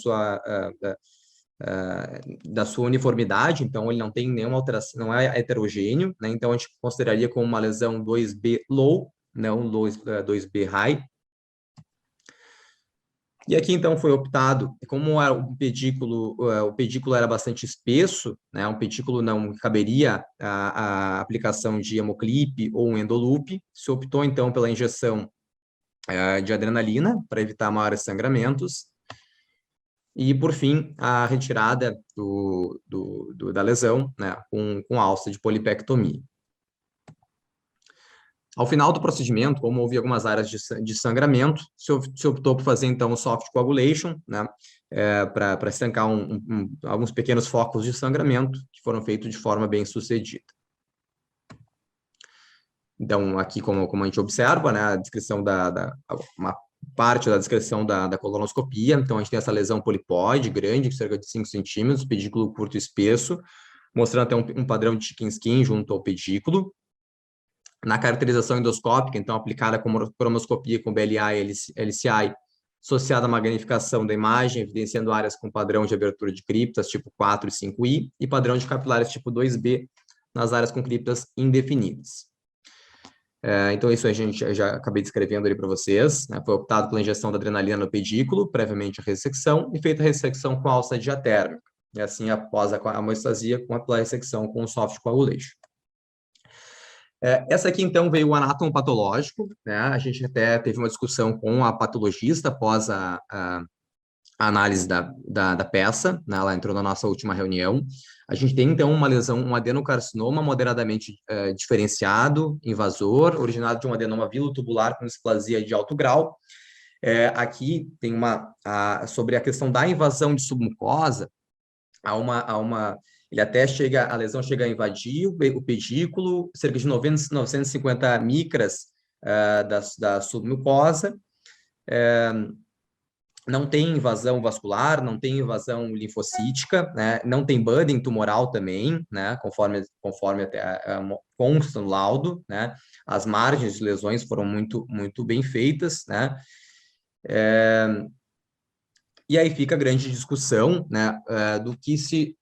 sua uniformidade, então ele não tem nenhuma alteração, não é heterogêneo, né? Então a gente consideraria como uma lesão 2B low, não 2B high. E aqui, então, foi optado, como o pedículo era bastante espesso, né, um pedículo não caberia a aplicação de hemoclip ou um endoloop, se optou, então, pela injeção de adrenalina para evitar maiores sangramentos. E, por fim, a retirada da lesão, né, com alça de polipectomia. Ao final do procedimento, como houve algumas áreas de sangramento, se optou por fazer, então, o soft coagulation, né, para estancar alguns pequenos focos de sangramento, que foram feitos de forma bem sucedida. Então, aqui, como a gente observa, né, a descrição uma parte da descrição da colonoscopia. Então, a gente tem essa lesão polipóide grande, cerca de 5 centímetros, pedículo curto e espesso, mostrando até um padrão de chicken skin junto ao pedículo. Na caracterização endoscópica, então, aplicada com cromoscopia com BLA e LCI, associada à magnificação da imagem, evidenciando áreas com padrão de abertura de criptas tipo 4 e 5I, e padrão de capilares tipo 2B nas áreas com criptas indefinidas. Então, isso a gente já acabei descrevendo ali para vocês, né? Foi optado pela injeção da adrenalina no pedículo, previamente a ressecção, e feita a ressecção com alça diatérmica, e assim, após a hemostasia, com a ressecção com o soft coagulation. Essa aqui, então, veio o anátomo patológico, né? A gente até teve uma discussão com a patologista após a análise da peça, né? Ela entrou na nossa última reunião. A gente tem, então, uma lesão, um adenocarcinoma moderadamente diferenciado, invasor, originado de um adenoma vilotubular com displasia de alto grau. Aqui tem sobre a questão da invasão de submucosa, a lesão chega a invadir o pedículo, cerca de 950 micras da submucosa. Não tem invasão vascular, não tem invasão linfocítica, né? Não tem budding tumoral também, né? Conforme consta no laudo, né? As margens de lesões foram muito bem feitas, né? E aí fica a grande discussão, né, do que se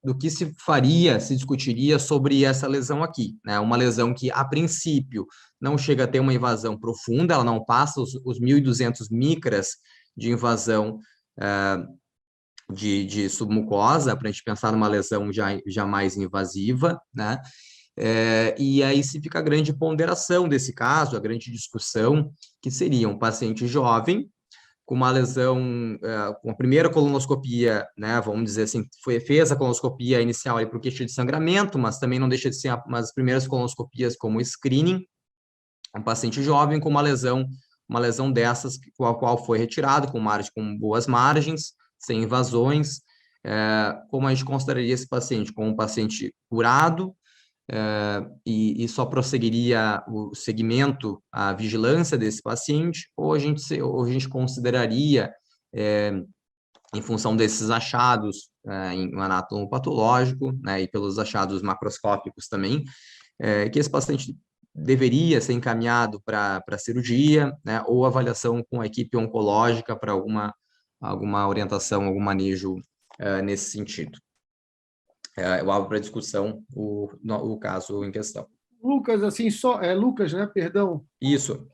discutiria sobre essa lesão aqui, né? Uma lesão que, a princípio, não chega a ter uma invasão profunda, ela não passa os 1.200 micras de invasão de submucosa, para a gente pensar numa lesão já mais invasiva, né? E aí se fica a grande ponderação desse caso, a grande discussão, que seria um paciente jovem, com uma lesão, com a primeira colonoscopia, né, vamos dizer assim, fez a colonoscopia inicial para o queixo de sangramento, mas também não deixa de ser as primeiras colonoscopias como screening, um paciente jovem com uma lesão dessas, a qual foi retirado, com boas margens, sem invasões. Como a gente consideraria esse paciente? Como um paciente curado, e só prosseguiria o segmento, a vigilância desse paciente, ou a gente consideraria, em função desses achados em um anátomo patológico, né, e pelos achados macroscópicos também, que esse paciente deveria ser encaminhado para cirurgia, né, ou avaliação com a equipe oncológica para alguma orientação, algum manejo nesse sentido. Eu abro para discussão o caso em questão. Lucas, assim, Lucas, né? Perdão. Isso.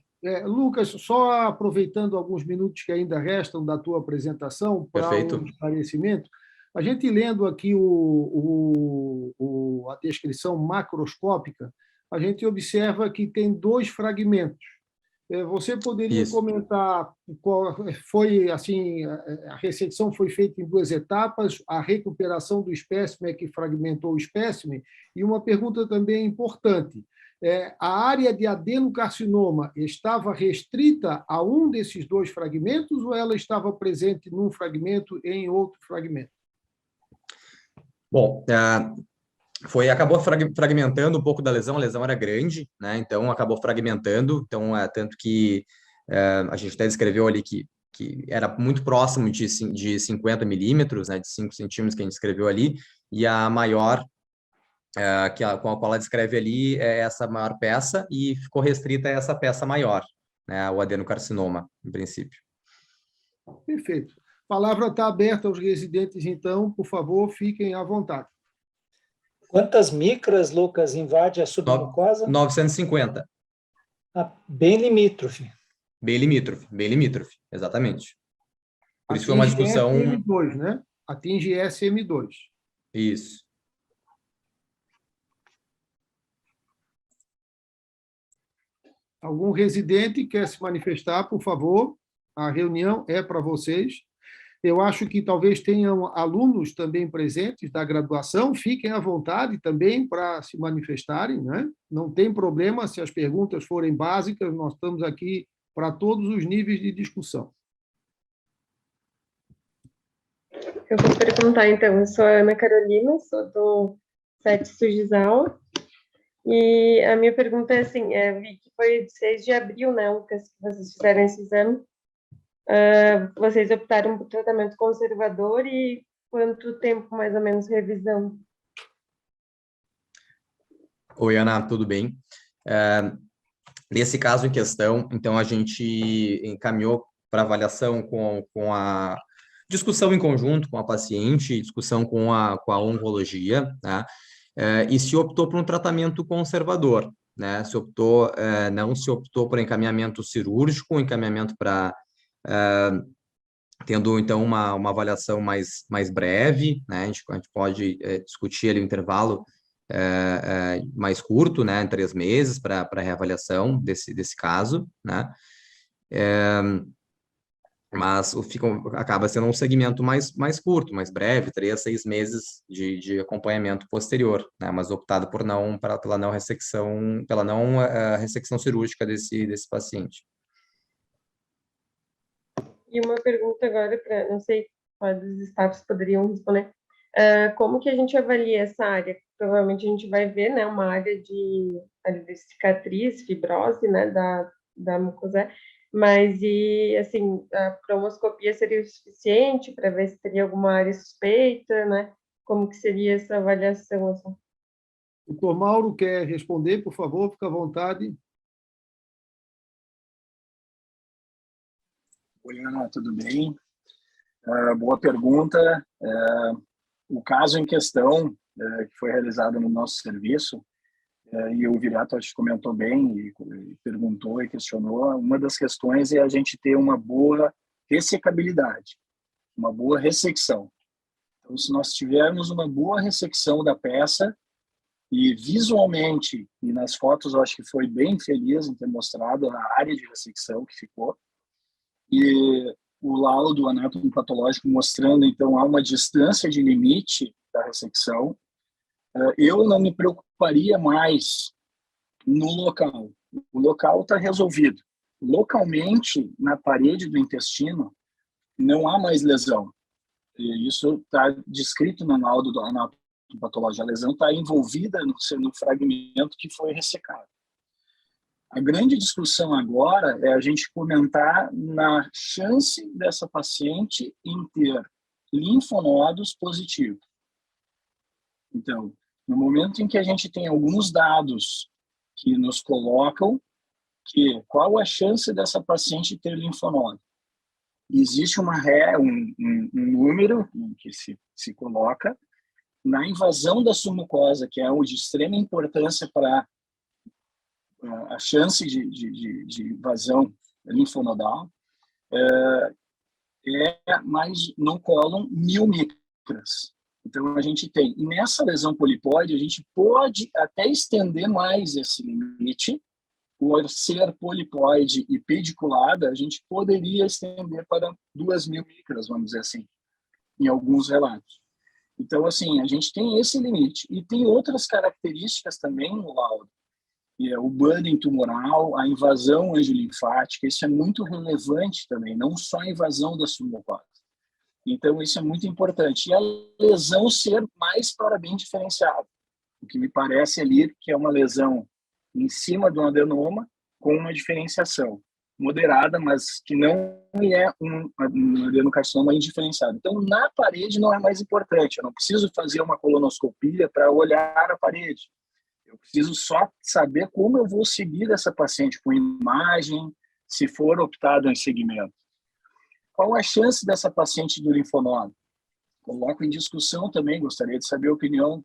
Lucas, só aproveitando alguns minutos que ainda restam da tua apresentação para um esclarecimento, a gente lendo aqui a descrição macroscópica, a gente observa que tem 2 fragmentos. Você poderia comentar qual foi, assim, a ressecção foi feita em 2 etapas, a recuperação do espécime que fragmentou o espécime, e uma pergunta também importante, a área de adenocarcinoma estava restrita a um desses 2 fragmentos ou ela estava presente num fragmento e em outro fragmento? Bom, acabou fragmentando um pouco da lesão, a lesão era grande, né? Então acabou fragmentando, então tanto que a gente até descreveu ali que que era muito próximo de 50 milímetros, né, de 5 centímetros que a gente escreveu ali, e a maior, com a qual ela descreve ali, é essa maior peça, e ficou restrita a essa peça maior, né, o adenocarcinoma, em princípio. Perfeito. A palavra está aberta aos residentes, então, por favor, fiquem à vontade. Quantas micras, Lucas, invade a submucosa? 950. Bem limítrofe. Bem limítrofe, exatamente. Por isso foi uma discussão... SM2, né? Atinge SM2. Isso. Algum residente quer se manifestar, por favor? A reunião é para vocês. Eu acho que talvez tenham alunos também presentes da graduação, fiquem à vontade também para se manifestarem, né? Não tem problema se as perguntas forem básicas, nós estamos aqui para todos os níveis de discussão. Eu vou perguntar, então. Eu sou a Ana Carolina, sou do SET Sujizal, e a minha pergunta é assim, vi que foi 6 de abril, né, Lucas, que vocês fizeram esse exame. Vocês optaram por tratamento conservador e quanto tempo, mais ou menos, revisão? Oi, Ana, tudo bem? Nesse caso em questão, então, a gente encaminhou para avaliação com a discussão em conjunto com a paciente, discussão com a oncologia, né? E se optou por um tratamento conservador, né? Não se optou por encaminhamento cirúrgico, encaminhamento para... tendo, então, uma avaliação mais breve, né? A gente pode discutir ali o intervalo mais curto, né? Em 3 meses para reavaliação desse caso, né? Mas acaba sendo um segmento mais curto, mais breve, 3 a 6 meses de acompanhamento posterior, né? Mas optado pela não ressecção cirúrgica desse paciente. E uma pergunta agora, não sei quais dos staffs poderiam responder. Como que a gente avalia essa área? Provavelmente a gente vai ver, né, uma área de cicatriz, fibrose, né, da mucosa, mas assim, a cromoscopia seria o suficiente para ver se teria alguma área suspeita, né? Como que seria essa avaliação? Assim? Doutor Mauro quer responder, por favor, fica à vontade. Oi, Ana, tudo bem? Boa pergunta. O caso em questão, que foi realizado no nosso serviço, e o Viriato acho que comentou bem, e perguntou e questionou, uma das questões é a gente ter uma boa ressecabilidade, uma boa ressecção. Então, se nós tivermos uma boa ressecção da peça, e visualmente, e nas fotos eu acho que foi bem feliz em ter mostrado a área de ressecção que ficou, e o laudo anatomopatológico mostrando, então, há uma distância de limite da ressecção, eu não me preocuparia mais no local. O local está resolvido. Localmente, na parede do intestino, não há mais lesão. E isso está descrito no laudo da anatomopatologia. A lesão está envolvida no fragmento que foi ressecado. A grande discussão agora é a gente comentar na chance dessa paciente em ter linfonodos positivos. Então, no momento em que a gente tem alguns dados que nos colocam qual a chance dessa paciente ter linfonodo, existe um número que se coloca na invasão da submucosa, que é de extrema importância para a chance de invasão linfonodal, mais no cólon 1000 micras. Então, a gente tem, e nessa lesão polipoide, a gente pode até estender mais esse limite, por ser polipoide e pediculada, a gente poderia estender para 2000 micras, vamos dizer assim, em alguns relatos. Então, assim, a gente tem esse limite. E tem outras características também no laudo, que é o burden tumoral, a invasão angiolinfática, isso é muito relevante também, não só a invasão da submucosa. Então, isso é muito importante. E a lesão ser mais para bem diferenciada, o que me parece ali que é uma lesão em cima do adenoma com uma diferenciação. moderada, mas que não é um adenocarcinoma indiferenciado. Então, na parede não é mais importante. Eu não preciso fazer uma colonoscopia para olhar a parede. Eu preciso só saber como eu vou seguir essa paciente com imagem, se for optado em segmento. Qual a chance dessa paciente do linfonodo? Coloco em discussão também, gostaria de saber a opinião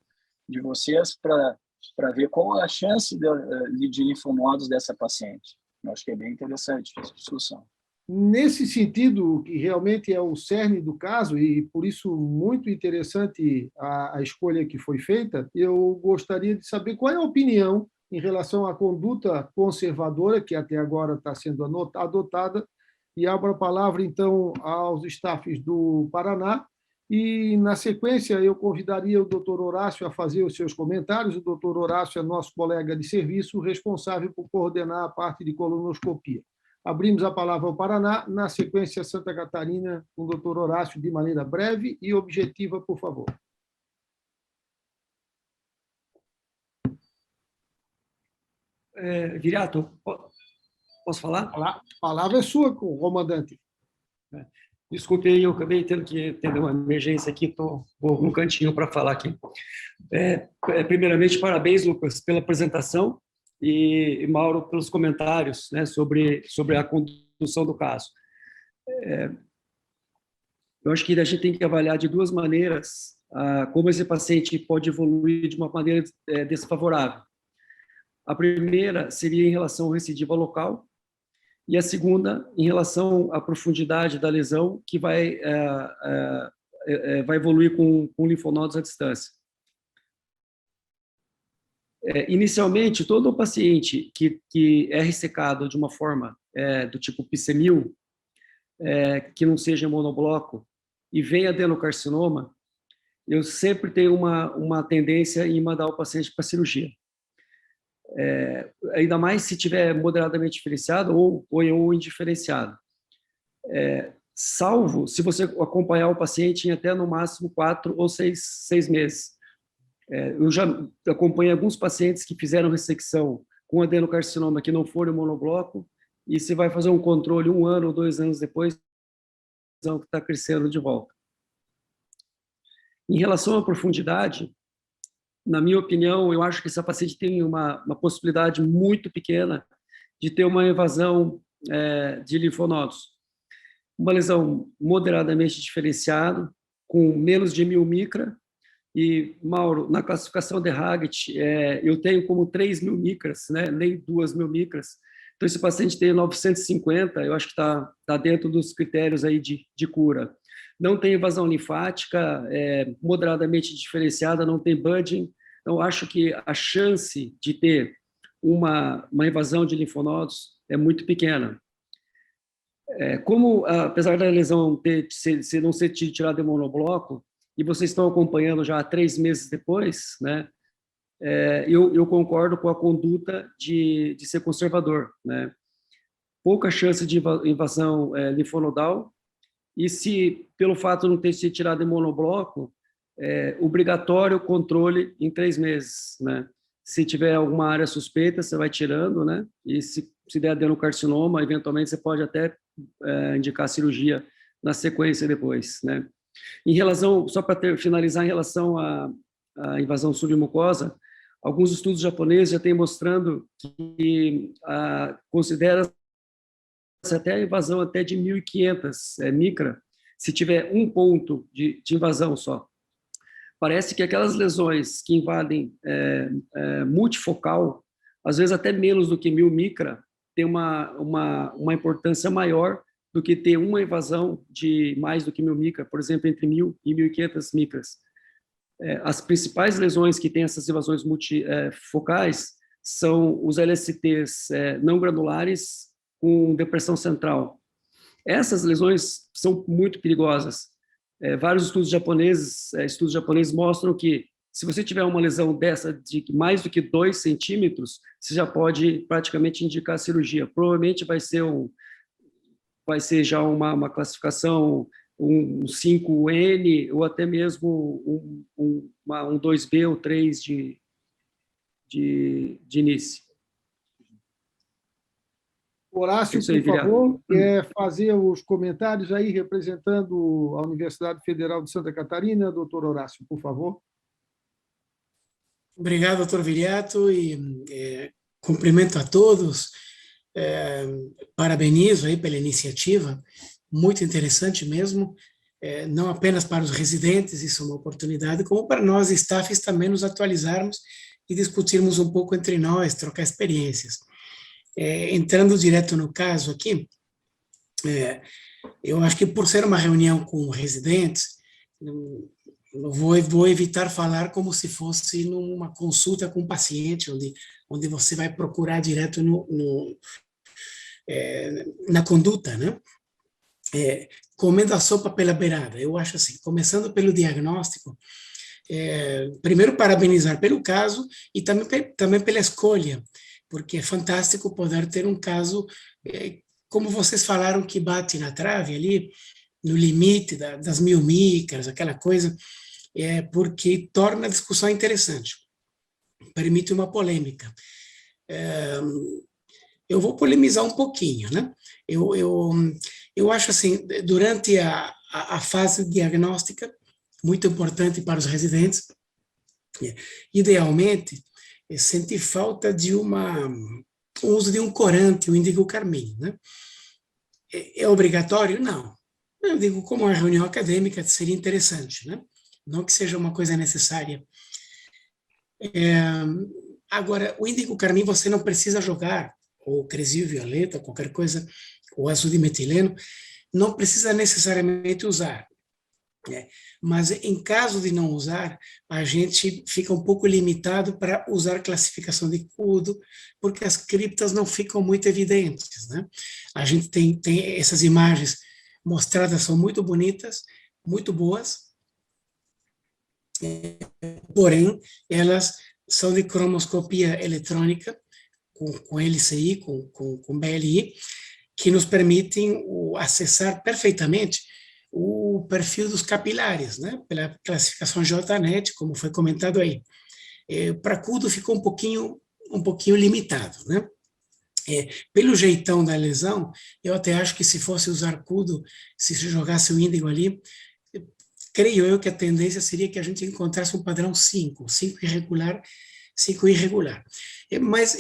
de vocês para ver qual a chance de linfonodos dessa paciente. Eu acho que é bem interessante essa discussão. Nesse sentido, que realmente é o cerne do caso, e por isso muito interessante a escolha que foi feita, eu gostaria de saber qual é a opinião em relação à conduta conservadora, que até agora está sendo adotada, e abro a palavra, então, aos staffs do Paraná, e, na sequência, eu convidaria o doutor Horácio a fazer os seus comentários. O doutor Horácio é nosso colega de serviço, responsável por coordenar a parte de colonoscopia. Abrimos a palavra ao Paraná, na sequência, Santa Catarina, com o doutor Horácio, de maneira breve e objetiva, por favor. Viriato, posso falar? A palavra é sua, comandante. Desculpe aí, eu acabei tendo que atender uma emergência aqui, vou no cantinho para falar aqui. Primeiramente, parabéns, Lucas, pela apresentação e Mauro, pelos comentários, né, sobre a condução do caso. Eu acho que a gente tem que avaliar de duas maneiras como esse paciente pode evoluir de uma maneira desfavorável. A primeira seria em relação ao recidiva local, e a segunda, em relação à profundidade da lesão, que vai evoluir com linfonodos à distância. Inicialmente, todo paciente que é ressecado de uma forma do tipo PICE-1000, que não seja monobloco, e vem adenocarcinoma, eu sempre tenho uma tendência em mandar o paciente para cirurgia. Ainda mais se tiver moderadamente diferenciado ou indiferenciado. Salvo se você acompanhar o paciente em até no máximo 4 ou 6 meses. Eu já acompanhei alguns pacientes que fizeram ressecção com adenocarcinoma que não foram monobloco, e você vai fazer um controle 1 ano ou 2 anos depois, que está crescendo de volta. Em relação à profundidade, na minha opinião, eu acho que essa paciente tem uma possibilidade muito pequena de ter uma invasão de linfonodos. Uma lesão moderadamente diferenciada, com menos de 1000 micra, e, Mauro, na classificação de Haggett, eu tenho como 3.000 micras, né, nem 2.000 micras. Então, esse paciente tem 950, eu acho que está dentro dos critérios aí de cura. Não tem invasão linfática, moderadamente diferenciada, não tem budding. Então, acho que a chance de ter uma invasão de linfonodos é muito pequena. Como, apesar da lesão não ser tirada em monobloco, e vocês estão acompanhando já 3 meses depois, né, eu concordo com a conduta de ser conservador, né? Pouca chance de invasão linfonodal, e se, pelo fato de não ter sido tirado em monobloco, obrigatório controle em 3 meses, né? Se tiver alguma área suspeita, você vai tirando, né? E se der adenocarcinoma, eventualmente você pode até indicar cirurgia na sequência depois, né? Em relação, só para finalizar, em relação à invasão submucosa, alguns estudos japoneses já têm mostrando que considera-se até a invasão até de 1.500 micra, se tiver um ponto de invasão só. Parece que aquelas lesões que invadem multifocal, às vezes até menos do que 1000 micra, tem uma importância maior do que ter uma invasão de mais do que 1000 micra, por exemplo, entre 1000 e 1500 micras. As principais lesões que têm essas invasões multifocais são os LSTs não granulares com depressão central. Essas lesões são muito perigosas. Vários estudos japoneses mostram que se você tiver uma lesão dessa de mais do que 2 centímetros, você já pode praticamente indicar cirurgia. Provavelmente vai ser já uma classificação, um 5N, ou até mesmo um 2B ou 3 de, de início. Horácio, Isso aí, por favor, vereador. quer fazer os comentários aí, representando a Universidade Federal de Santa Catarina, doutor Horácio, por favor. Obrigado, doutor Viriato, e cumprimento a todos. Parabenizo aí pela iniciativa, muito interessante mesmo, não apenas para os residentes, isso é uma oportunidade, como para nós, staffs, também nos atualizarmos e discutirmos um pouco entre nós, trocar experiências. Entrando direto no caso aqui, eu acho que por ser uma reunião com residentes, eu vou evitar falar como se fosse numa consulta com o paciente, onde você vai procurar direto na conduta, né? Comendo a sopa pela beirada. Eu acho assim, começando pelo diagnóstico, primeiro parabenizar pelo caso e também pela escolha, porque é fantástico poder ter um caso, como vocês falaram, que bate na trave ali, no limite das 1000 micras, aquela coisa, porque torna a discussão interessante, permite uma polêmica. Eu vou polemizar um pouquinho, né? Eu acho assim, durante a fase diagnóstica, muito importante para os residentes, idealmente, sentir falta de o uso de um corante, o índigo carmim, né? É obrigatório? Não. Eu digo, como uma reunião acadêmica, seria interessante, né? Não que seja uma coisa necessária. Agora, o índigo carmim você não precisa jogar, ou cresio violeta, qualquer coisa, ou azul de metileno, não precisa necessariamente usar. Mas em caso de não usar, a gente fica um pouco limitado para usar classificação de CUDO, porque as criptas não ficam muito evidentes, né? A gente tem essas imagens mostradas, são muito bonitas, muito boas, porém, elas são de cromoscopia eletrônica, com LCI, com BLI, que nos permitem acessar perfeitamente o perfil dos capilares, né, pela classificação JNet, como foi comentado aí. Para CUDO ficou um pouquinho limitado, né? Pelo jeitão da lesão, eu até acho que se fosse usar CUDO, se jogasse o índigo ali, creio eu que a tendência seria que a gente encontrasse um padrão 5 irregular, 5 irregular. Mas,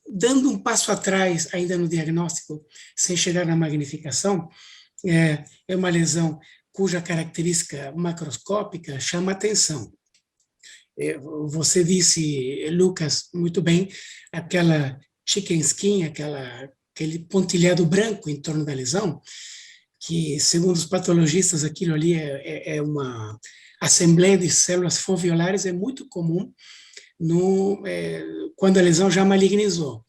dando um passo atrás ainda no diagnóstico, sem chegar na magnificação, é uma lesão cuja característica macroscópica chama atenção. Você disse, Lucas, muito bem, aquela chicken skin, aquele pontilhado branco em torno da lesão, que, segundo os patologistas, aquilo ali é uma assembleia de células foveolares, é muito comum quando a lesão já malignizou.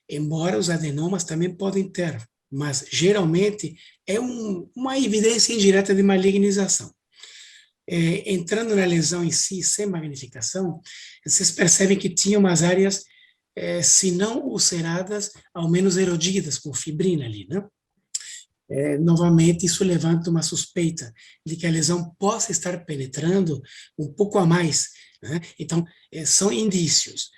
Embora os adenomas também podem ter, mas geralmente é uma evidência indireta de malignização. Entrando na lesão em si, sem magnificação, vocês percebem que tinha umas áreas, se não ulceradas, ao menos erodidas, com fibrina ali, né? Novamente, isso levanta uma suspeita de que a lesão possa estar penetrando um pouco a mais, né? Então, são indícios.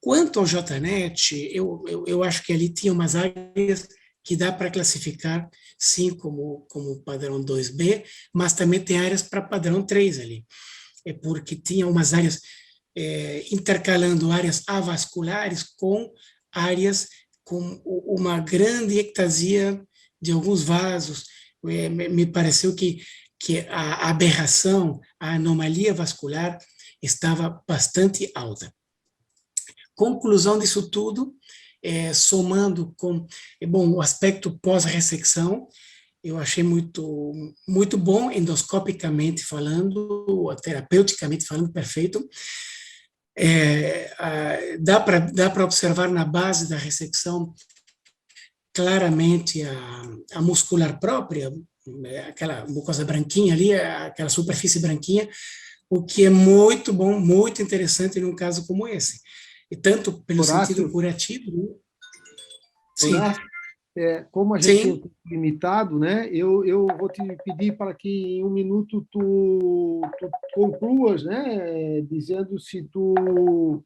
Quanto ao JNet, eu acho que ali tinha umas áreas que dá para classificar, sim, como padrão 2B, mas também tem áreas para padrão 3 ali, porque tinha umas áreas intercalando áreas avasculares com áreas com uma grande ectasia de alguns vasos. Me pareceu que a aberração, a anomalia vascular estava bastante alta. Conclusão disso tudo, somando com o aspecto pós-ressecção, eu achei muito bom, endoscopicamente falando, terapeuticamente falando, perfeito. Dá para observar na base da ressecção claramente a muscular própria, aquela mucosa branquinha ali, aquela superfície branquinha, o que é muito bom, muito interessante num caso como esse. E tanto pelo Horácio, sentido curativo. Sim. Como a gente é limitado, né? Eu vou te pedir para que em um minuto tu concluas, né? Dizendo se tu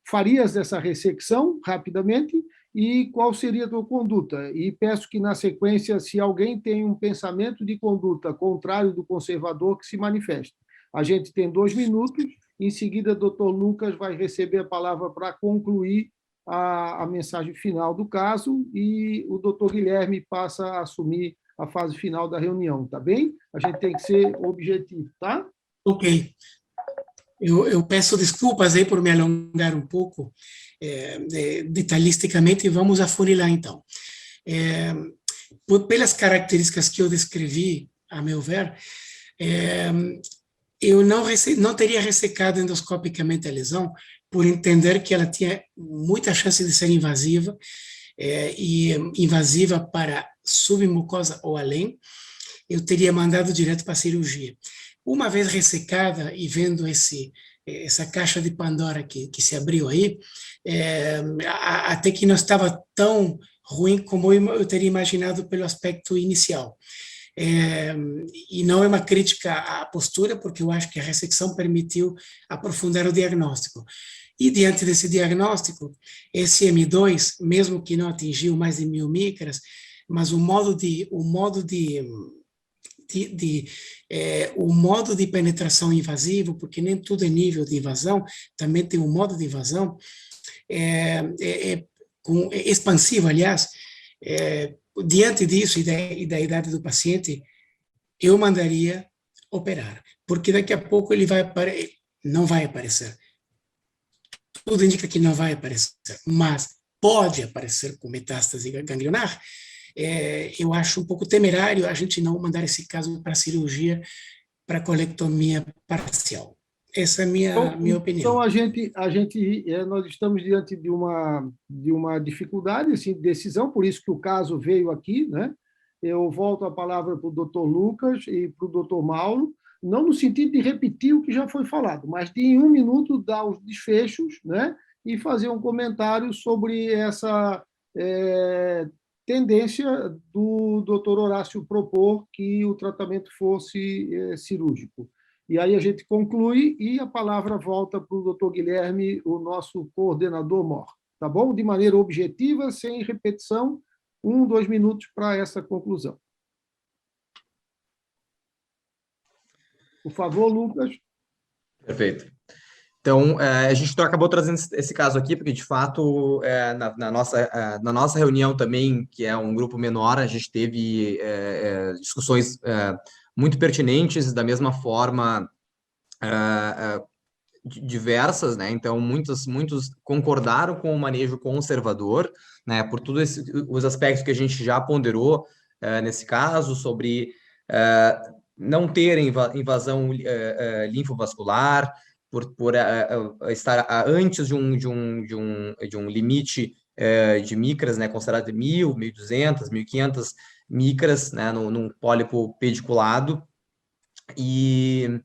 farias essa ressecção rapidamente e qual seria a tua conduta. E peço que, na sequência, se alguém tem um pensamento de conduta contrário do conservador, que se manifeste. A gente tem 2 minutos, em seguida, o doutor Lucas vai receber a palavra para concluir a mensagem final do caso, e o doutor Guilherme passa a assumir a fase final da reunião, tá bem? A gente tem que ser objetivo, tá? Ok. Eu peço desculpas aí por me alongar um pouco detalhisticamente, e vamos afunilar então. Pelas características que eu descrevi, a meu ver, eu não teria ressecado endoscopicamente a lesão, por entender que ela tinha muita chance de ser invasiva, e invasiva para submucosa ou além. Eu teria mandado direto para a cirurgia. Uma vez ressecada e vendo essa caixa de Pandora que se abriu aí, até que não estava tão ruim como eu teria imaginado pelo aspecto inicial. E não é uma crítica à postura, porque eu acho que a ressecção permitiu aprofundar o diagnóstico. E diante desse diagnóstico, esse M2, mesmo que não atingiu mais de 1000 micras, mas o modo de penetração invasivo, porque nem tudo é nível de invasão, também tem um modo de invasão expansivo, aliás. Diante disso e da idade do paciente, eu mandaria operar, porque daqui a pouco ele não vai aparecer. Tudo indica que não vai aparecer, mas pode aparecer com metástase ganglionar. Eu acho um pouco temerário a gente não mandar esse caso para cirurgia, para colectomia parcial. Essa é a minha opinião. Então, nós estamos diante de uma dificuldade, assim, de decisão, por isso que o caso veio aqui, né? Eu volto a palavra para o doutor Lucas e para o doutor Mauro, não no sentido de repetir o que já foi falado, mas de, em 1 minuto, dar os desfechos, né? E fazer um comentário sobre essa tendência do doutor Horácio propor que o tratamento fosse cirúrgico. E aí a gente conclui e a palavra volta para o doutor Guilherme, o nosso coordenador MOR. Tá bom? De maneira objetiva, sem repetição, 1, 2 minutos para essa conclusão. Por favor, Lucas. Perfeito. Então, a gente acabou trazendo esse caso aqui, porque, de fato, na nossa reunião também, que é um grupo menor, a gente teve discussões muito pertinentes, da mesma forma, diversas, né? Então, muitos concordaram com o manejo conservador, né? Por todos os aspectos que a gente já ponderou nesse caso, sobre não ter invasão linfovascular, por estar antes de um limite de micras, né, considerado de 1.000, 1.200, 1.500 micras, né, num pólipo pediculado, e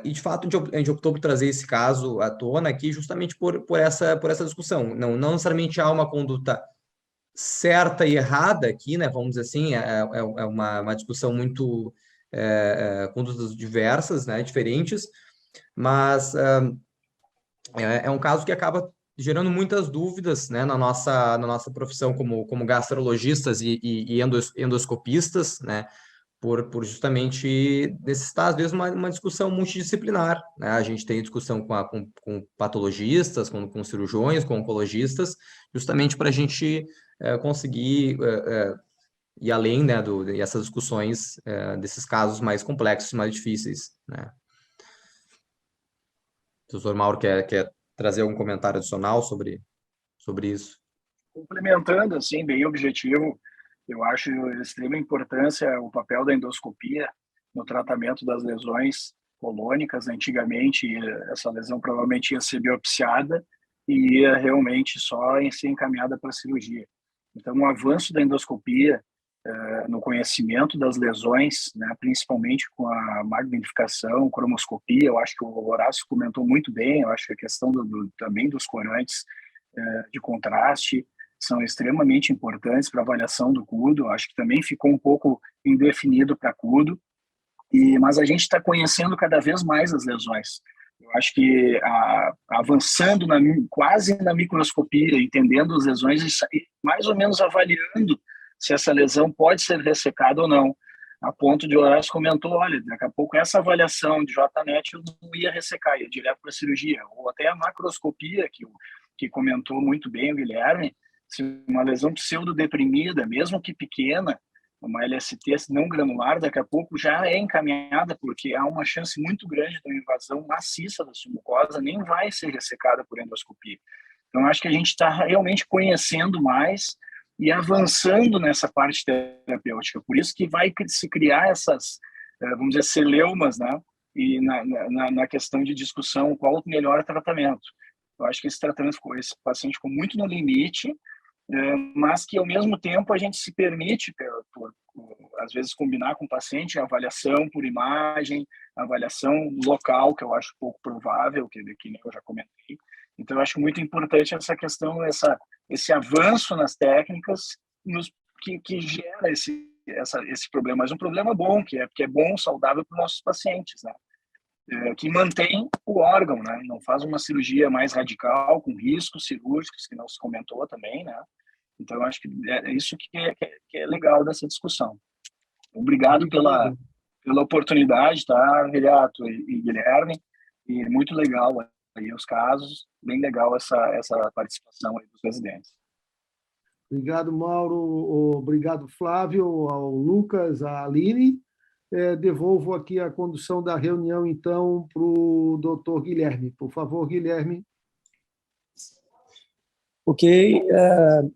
de fato a gente optou por trazer esse caso à tona aqui justamente por essa discussão. Não necessariamente há uma conduta certa e errada aqui, né, vamos dizer assim, é uma discussão muito condutas diversas, né, diferentes, mas é um caso que acaba gerando muitas dúvidas, né, na nossa profissão como gastrologistas e endoscopistas, né, por justamente necessitar, às vezes, uma discussão multidisciplinar, né? A gente tem discussão com patologistas, com cirurgiões, com oncologistas, justamente para a gente conseguir ir além, né, dessas discussões desses casos mais complexos, mais difíceis, né? O doutor Mauro quer trazer algum comentário adicional sobre isso? Complementando, assim, bem objetivo, eu acho de extrema importância o papel da endoscopia no tratamento das lesões colônicas. Antigamente, essa lesão provavelmente ia ser biopsiada e ia realmente só ser encaminhada para a cirurgia. Então, o avanço da endoscopia no conhecimento das lesões, né, principalmente com a magnificação, cromoscopia, eu acho que o Horácio comentou muito bem, eu acho que a questão também dos corantes de contraste são extremamente importantes para a avaliação do CUDO. Acho que também ficou um pouco indefinido para CUDO, mas a gente está conhecendo cada vez mais as lesões. Eu acho que avançando quase na microscopia, entendendo as lesões e mais ou menos avaliando se essa lesão pode ser ressecada ou não, a ponto de o Horácio comentou, olha, daqui a pouco essa avaliação de JNET eu não ia ressecar, ia direto para a cirurgia, ou até a macroscopia, que comentou muito bem o Guilherme, se uma lesão pseudodeprimida, mesmo que pequena, uma LST não granular, daqui a pouco já é encaminhada, porque há uma chance muito grande de uma invasão maciça da submucosa, nem vai ser ressecada por endoscopia. Então, acho que a gente está realmente conhecendo mais e avançando nessa parte terapêutica. Por isso que vai se criar essas, vamos dizer, celeumas, né? E na questão de discussão, qual o melhor tratamento. Eu acho que esse paciente ficou muito no limite, mas que, ao mesmo tempo, a gente se permite, às vezes, combinar com o paciente a avaliação por imagem, a avaliação local, que eu acho pouco provável, que eu já comentei. Então, eu acho muito importante essa questão, esse avanço nas técnicas que gera esse problema. Mas um problema bom, que é bom, saudável para os nossos pacientes, né? Que mantém o órgão, né? Não faz uma cirurgia mais radical, com riscos cirúrgicos, que não se comentou também, né? Então, eu acho que é isso que é legal dessa discussão. Obrigado pela oportunidade, tá, Viriato e Guilherme, e muito legal aí os casos, bem legal essa participação aí dos residentes. Obrigado, Mauro. Obrigado, Flávio, ao Lucas, à Aline. Devolvo aqui a condução da reunião, então, para o doutor Guilherme. Por favor, Guilherme. Ok,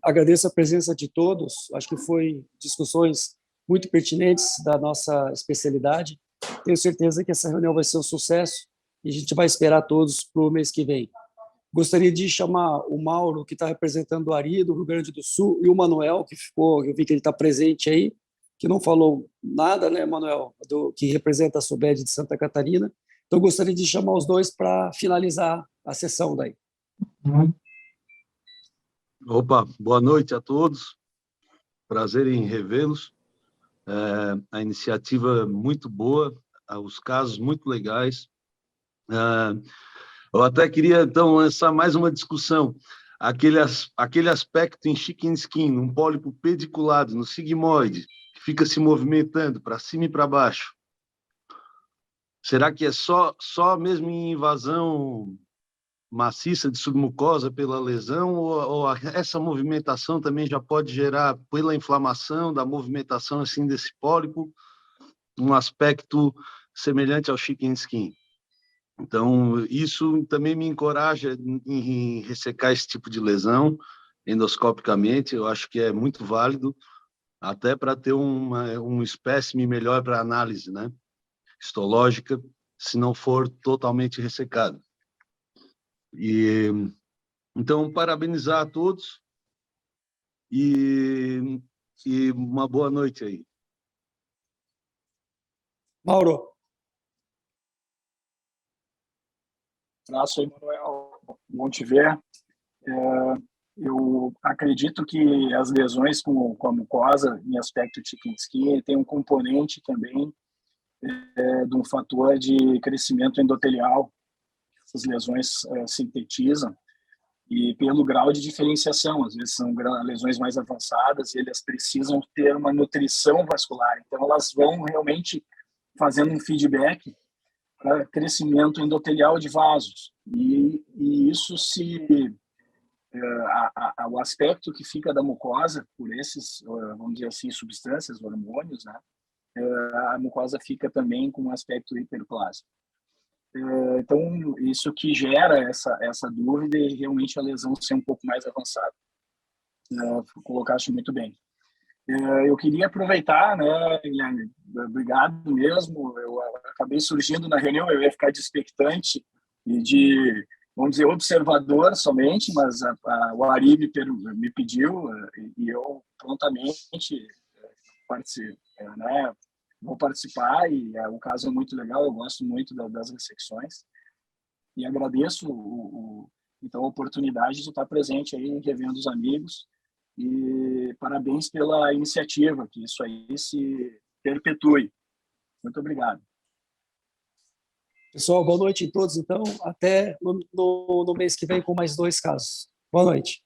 agradeço a presença de todos, acho que foi discussões muito pertinentes da nossa especialidade. Tenho certeza que essa reunião vai ser um sucesso e a gente vai esperar todos para o mês que vem. Gostaria de chamar o Mauro, que está representando o Ari, do Rio Grande do Sul, e o Manuel, eu vi que ele está presente aí, que não falou nada, né, Manuel, que representa a SOBED de Santa Catarina. Então, gostaria de chamar os dois para finalizar a sessão daí. Opa, boa noite a todos. Prazer em revê-los. A iniciativa muito boa, os casos muito legais. Eu até queria, então, lançar mais uma discussão. Aquele aspecto em chicken skin, um pólipo pediculado no sigmoide, que fica se movimentando para cima e para baixo. Será que é só mesmo em invasão maciça de submucosa pela lesão, ou essa movimentação também já pode gerar, pela inflamação da movimentação assim desse pólipo, um aspecto semelhante ao chicken skin? Então, isso também me encoraja em ressecar esse tipo de lesão endoscopicamente. Eu acho que é muito válido, até para ter um espécime melhor para análise, né, histológica, se não for totalmente ressecado. Então, parabenizar a todos e uma boa noite aí. Mauro. Abraço aí, Manuel. Bom te ver. Eu acredito que as lesões com a mucosa, em aspecto de chicken skin, tem um componente também de um fator de crescimento endotelial. Essas lesões sintetizam, e pelo grau de diferenciação, às vezes são lesões mais avançadas e elas precisam ter uma nutrição vascular, então elas vão realmente fazendo um feedback para crescimento endotelial de vasos, e isso o aspecto que fica da mucosa por esses, vamos dizer assim, substâncias, hormônios, né, a mucosa fica também com um aspecto hiperplásico. Então, isso que gera essa dúvida e realmente a lesão ser um pouco mais avançada. Colocaste muito bem. Eu queria aproveitar, né, Guilherme, obrigado mesmo. Eu acabei surgindo na reunião, eu ia ficar de expectante e de, vamos dizer, observador somente, mas o Ari me pediu e eu prontamente participei, né? Vou participar, e o caso é muito legal, eu gosto muito das ressecções, e agradeço então a oportunidade de estar presente aí, revendo os amigos, e parabéns pela iniciativa, que isso aí se perpetue. Muito obrigado. Pessoal, boa noite a todos, então. Até no mês que vem com mais 2 casos. Boa noite.